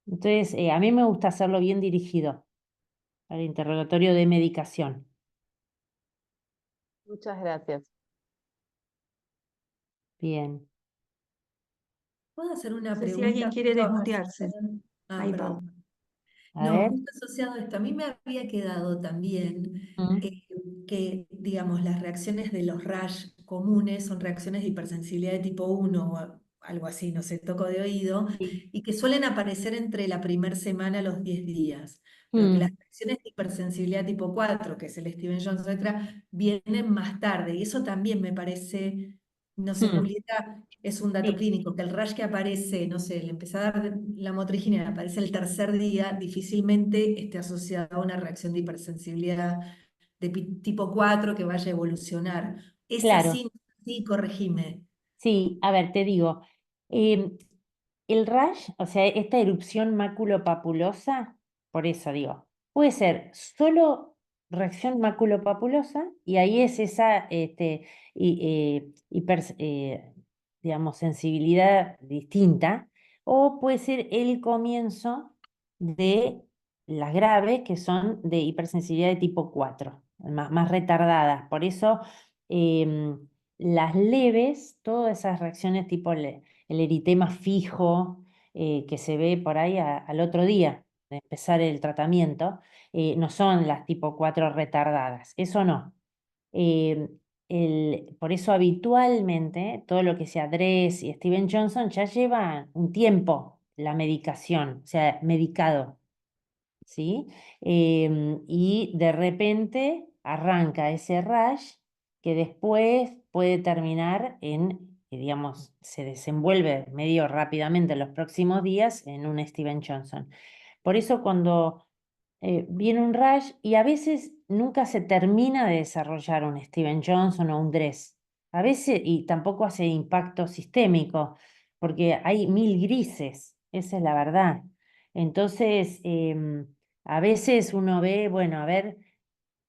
Entonces, a mí me gusta hacerlo bien dirigido, al interrogatorio de medicación. Muchas gracias. Bien. ¿Puedo hacer No una sé si alguien pregunta quiere justo desmutearse. asociada? Ahí va. Perdón. A No, ver. justo asociado a esto, a mí me había quedado también Mm, que, digamos, las reacciones de los rash comunes son reacciones de hipersensibilidad de tipo 1 o algo así, no sé, toco de oído, sí. y que suelen aparecer entre la primera semana a los 10 días, pero que las Mm, reacciones de hipersensibilidad tipo 4, que es el Steven Johnson, etcétera, vienen más tarde, y eso también me parece, no sé, mm, Julieta, es un dato sí. clínico, que el rash que aparece, no sé, le empieza a dar la motrigina, aparece el tercer día, difícilmente esté asociado a una reacción de hipersensibilidad de tipo 4 que vaya a evolucionar. Es Claro, así, sí, corregime. sí, a ver, te digo, em, el rash, o sea, esta erupción maculopapulosa, por eso digo, puede ser solo reacción maculopapulosa y ahí es esa digamos, sensibilidad distinta, o puede ser el comienzo de las graves que son de hipersensibilidad de tipo 4, más retardadas. Por eso las leves, todas esas reacciones tipo el eritema fijo que se ve por ahí al otro día de empezar el tratamiento, no son las tipo 4 retardadas, eso no. Eh, por eso habitualmente todo lo que sea Dress y Steven Johnson ya lleva un tiempo la medicación, o sea, medicado. ¿Sí? Y de repente arranca ese rash que después puede terminar digamos, se desenvuelve medio rápidamente en los próximos días en un Steven Johnson. Por eso cuando viene un rash y a veces nunca se termina de desarrollar un Steven Johnson o un DRESS, a veces y tampoco hace impacto sistémico, porque hay 1000 grises, esa es la verdad. Entonces, a veces uno ve, bueno, a ver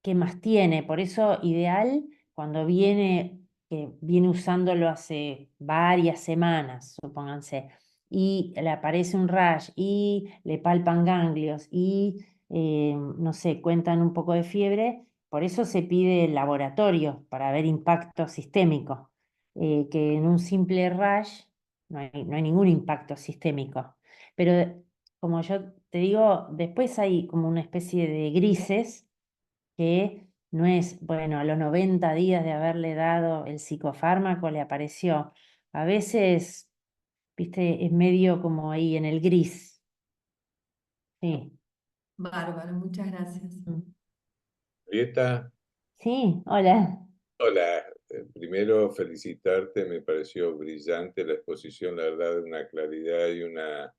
qué más tiene. Por eso, ideal, cuando viene, que viene usándolo hace varias semanas, supónganse, y le aparece un rash y le palpan ganglios y, no sé, cuentan un poco de fiebre, por eso se pide el laboratorio para ver impacto sistémico, que en un simple rash no hay ningún impacto sistémico. Pero como yo te digo, después hay como una especie de grises que no es, bueno, a los 90 días de haberle dado el psicofármaco le apareció. A veces, viste, es medio como ahí en el gris. Sí. Bárbaro, muchas gracias. Mm. Julieta, Sí, hola. hola. Primero felicitarte, me pareció brillante la exposición, la verdad, de una claridad y una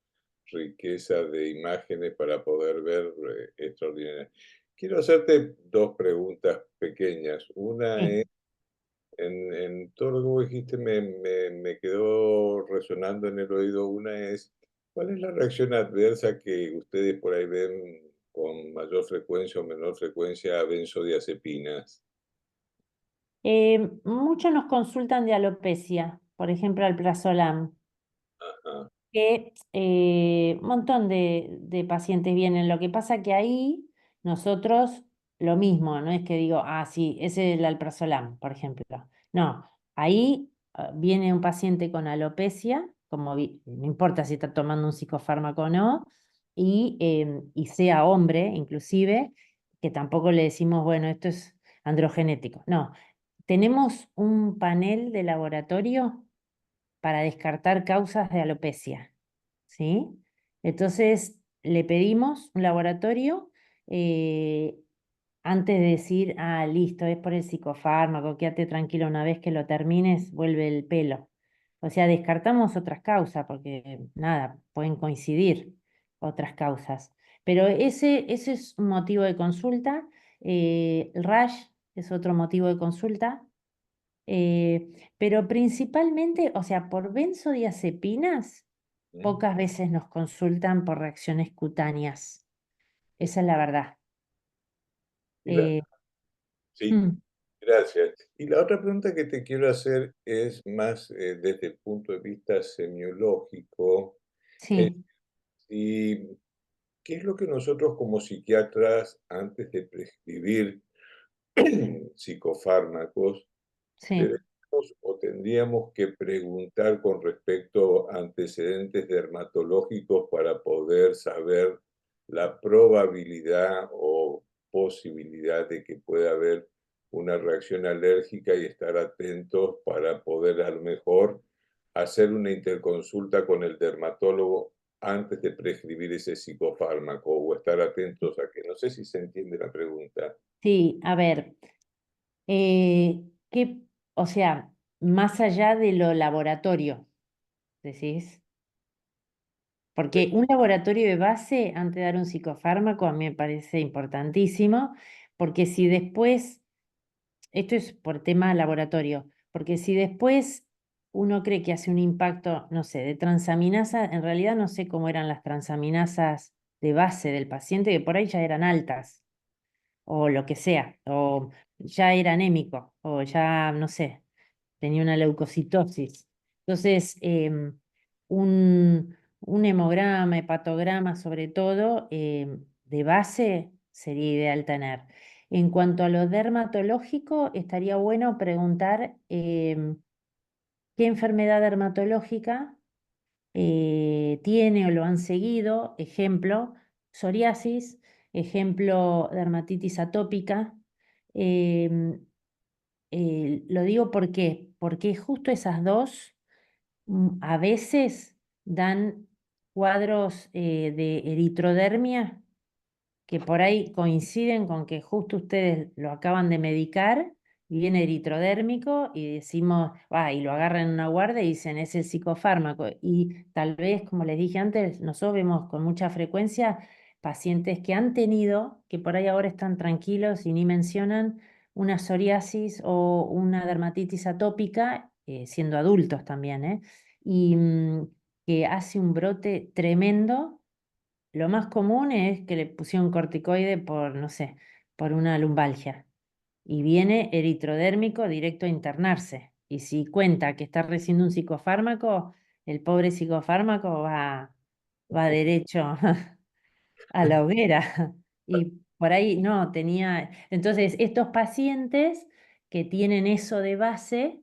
riqueza de imágenes para poder ver extraordinaria. Quiero hacerte dos preguntas pequeñas. Una es, Sí. en todo lo que vos dijiste me quedó resonando en el oído. Una es, ¿cuál es la reacción adversa que ustedes por ahí ven con mayor frecuencia o menor frecuencia a benzodiazepinas? Muchos nos consultan de alopecia, por ejemplo, alprazolam, Ajá. que un montón de pacientes vienen. Lo que pasa que ahí nosotros lo mismo, no es que digo, ah, sí, ese es el alprazolam, por ejemplo. No, ahí viene un paciente con alopecia, como no importa si está tomando un psicofármaco o no, y sea hombre inclusive, que tampoco le decimos, bueno, esto es androgenético. No, tenemos un panel de laboratorio para descartar causas de alopecia, ¿sí? Entonces, le pedimos un laboratorio eh, antes de decir, ah, listo, es por el psicofármaco, quédate tranquilo, una vez que lo termines, vuelve el pelo. O sea, descartamos otras causas, porque nada, pueden coincidir otras causas. Pero ese es un motivo de consulta. El rash es otro motivo de consulta. Pero principalmente, o sea, por benzodiazepinas, pocas veces nos consultan por reacciones cutáneas. Esa es la verdad. Y la- Eh, sí, mm, gracias. Y la otra pregunta que te quiero hacer es más desde el punto de vista semiológico. Eh, sí, y ¿qué es lo que nosotros como psiquiatras, antes de prescribir psicofármacos, sí. debemos o tendríamos que preguntar con respecto a antecedentes dermatológicos para poder saber la probabilidad o posibilidad de que pueda haber una reacción alérgica y estar atentos para poder a lo mejor hacer una interconsulta con el dermatólogo antes de prescribir ese psicofármaco o estar atentos a que, no sé si se entiende la pregunta. Sí, a ver, ¿qué, o sea, más allá de lo laboratorio, decís? Porque un laboratorio de base antes de dar un psicofármaco a mí me parece importantísimo, porque si después esto es por tema laboratorio, porque si después uno cree que hace un impacto, no sé, de transaminasa, en realidad no sé cómo eran las transaminasas de base del paciente, que por ahí ya eran altas, o lo que sea, o ya era anémico, o ya, no sé, tenía una leucocitosis. Entonces, un hemograma, hepatograma sobre todo, de base sería ideal tener. En cuanto a lo dermatológico, estaría bueno preguntar qué enfermedad dermatológica tiene o lo han seguido, ejemplo, psoriasis, ejemplo, dermatitis atópica. em, lo digo porque justo esas dos a veces dan cuadros de eritrodermia que por ahí coinciden con que justo ustedes lo acaban de medicar y viene eritrodérmico y decimos, y lo agarran en una guardia y dicen, es el psicofármaco. Y tal vez, como les dije antes, nosotros vemos con mucha frecuencia pacientes que han tenido, que por ahí ahora están tranquilos y ni mencionan una psoriasis o una dermatitis atópica, siendo adultos también, y que hace un brote tremendo. Lo más común es que le pusieron corticoide por, no sé, por una lumbalgia. Y viene eritrodérmico directo a internarse. Y si cuenta que está recibiendo un psicofármaco, el pobre psicofármaco va derecho a la hoguera. Y por ahí no, tenía. Entonces, estos pacientes que tienen eso de base,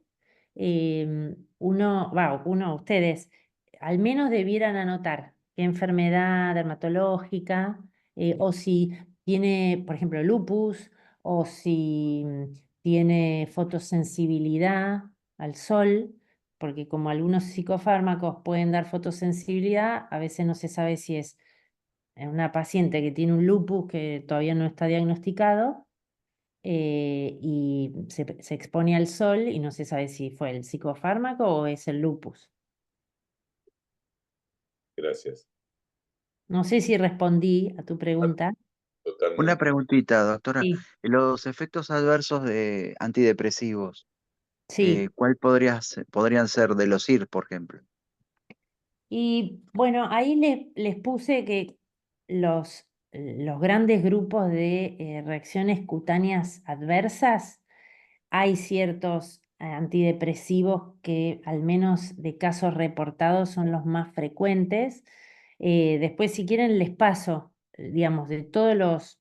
ustedes al menos debieran anotar qué enfermedad dermatológica, o si tiene, por ejemplo, lupus, o si tiene fotosensibilidad al sol, porque como algunos psicofármacos pueden dar fotosensibilidad, a veces no se sabe si es una paciente que tiene un lupus que todavía no está diagnosticado, y se expone al sol y no se sabe si fue el psicofármaco o es el lupus. Gracias. No sé si respondí a tu pregunta. Una Totalmente. preguntita, doctora. Sí, Los efectos adversos de antidepresivos, sí. ¿cuál podrían ser de los IR, por ejemplo? Y bueno, ahí les puse que los grandes grupos de reacciones cutáneas adversas, hay ciertos antidepresivos que al menos de casos reportados son los más frecuentes. Después, si quieren, les paso, digamos, de todos los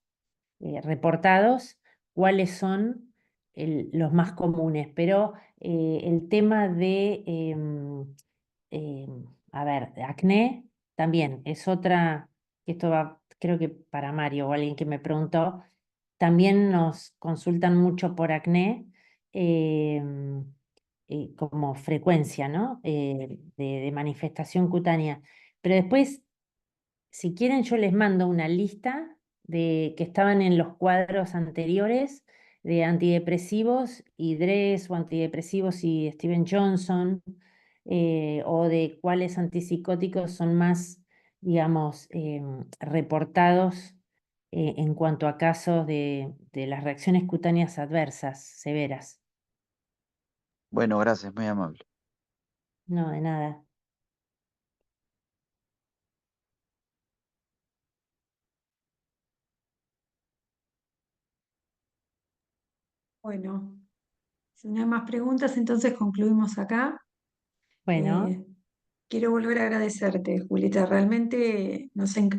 reportados, cuáles son los más comunes. Pero el tema de, a ver, acné también es otra, que esto va, creo que para Mario o alguien que me preguntó, también nos consultan mucho por acné. Como frecuencia, ¿no? De manifestación cutánea. Pero después, si quieren, yo les mando una lista de que estaban en los cuadros anteriores de antidepresivos y Dress o antidepresivos y Steven Johnson, o de cuáles antipsicóticos son más, digamos, reportados en cuanto a casos de las reacciones cutáneas adversas severas. Bueno, gracias, muy amable. No, de nada. Bueno, si no hay más preguntas, entonces concluimos acá. Bueno. Eh, Quiero volver a agradecerte, Julieta. Realmente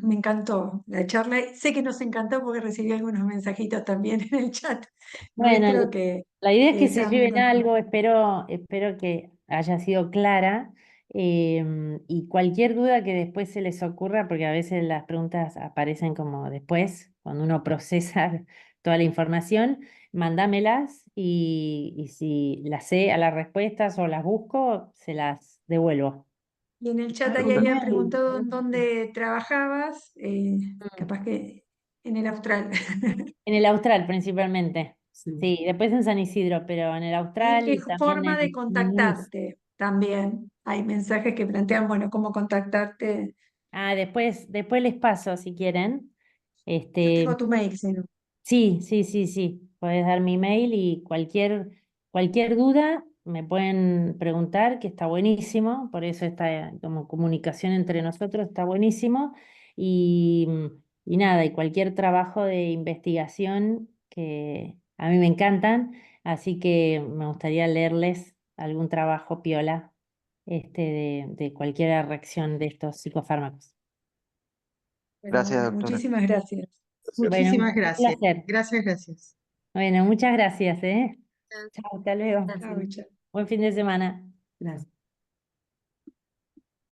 me encantó la charla. Sé que nos encantó porque recibí algunos mensajitos también en el chat Bueno, nuestro que, la idea es que que se estaban muy lleven contentos. algo, espero que haya sido clara, y cualquier duda que después se les ocurra, porque a veces las preguntas aparecen como después, cuando uno procesa toda la información, mandámelas y si las sé a las respuestas o las busco, se las devuelvo. Y en el chat ahí habían preguntado en dónde trabajabas, capaz que en el Austral. En el Austral principalmente, Sí. sí, después en San Isidro, pero en el ¿Y Austral qué y también forma de en Muñiz. contactarte? También hay mensajes que plantean, bueno, cómo contactarte. Después les paso si quieren. Yo Este, tengo tu mail, si no. sí, sí, sí, sí. podés dar mi mail y cualquier duda me pueden preguntar, que está buenísimo, por eso esta como comunicación entre nosotros está buenísimo. Y, y nada, y cualquier trabajo de investigación que a mí me encantan, así que me gustaría leerles algún trabajo piola de cualquier reacción de estos psicofármacos. Gracias, Bueno, doctora. muchísimas gracias. Bueno, Muchísimas un gracias. placer. Gracias, gracias. Bueno, muchas gracias, ¿eh? Chao, hasta luego. Chao, chao. Buen fin de semana. Gracias.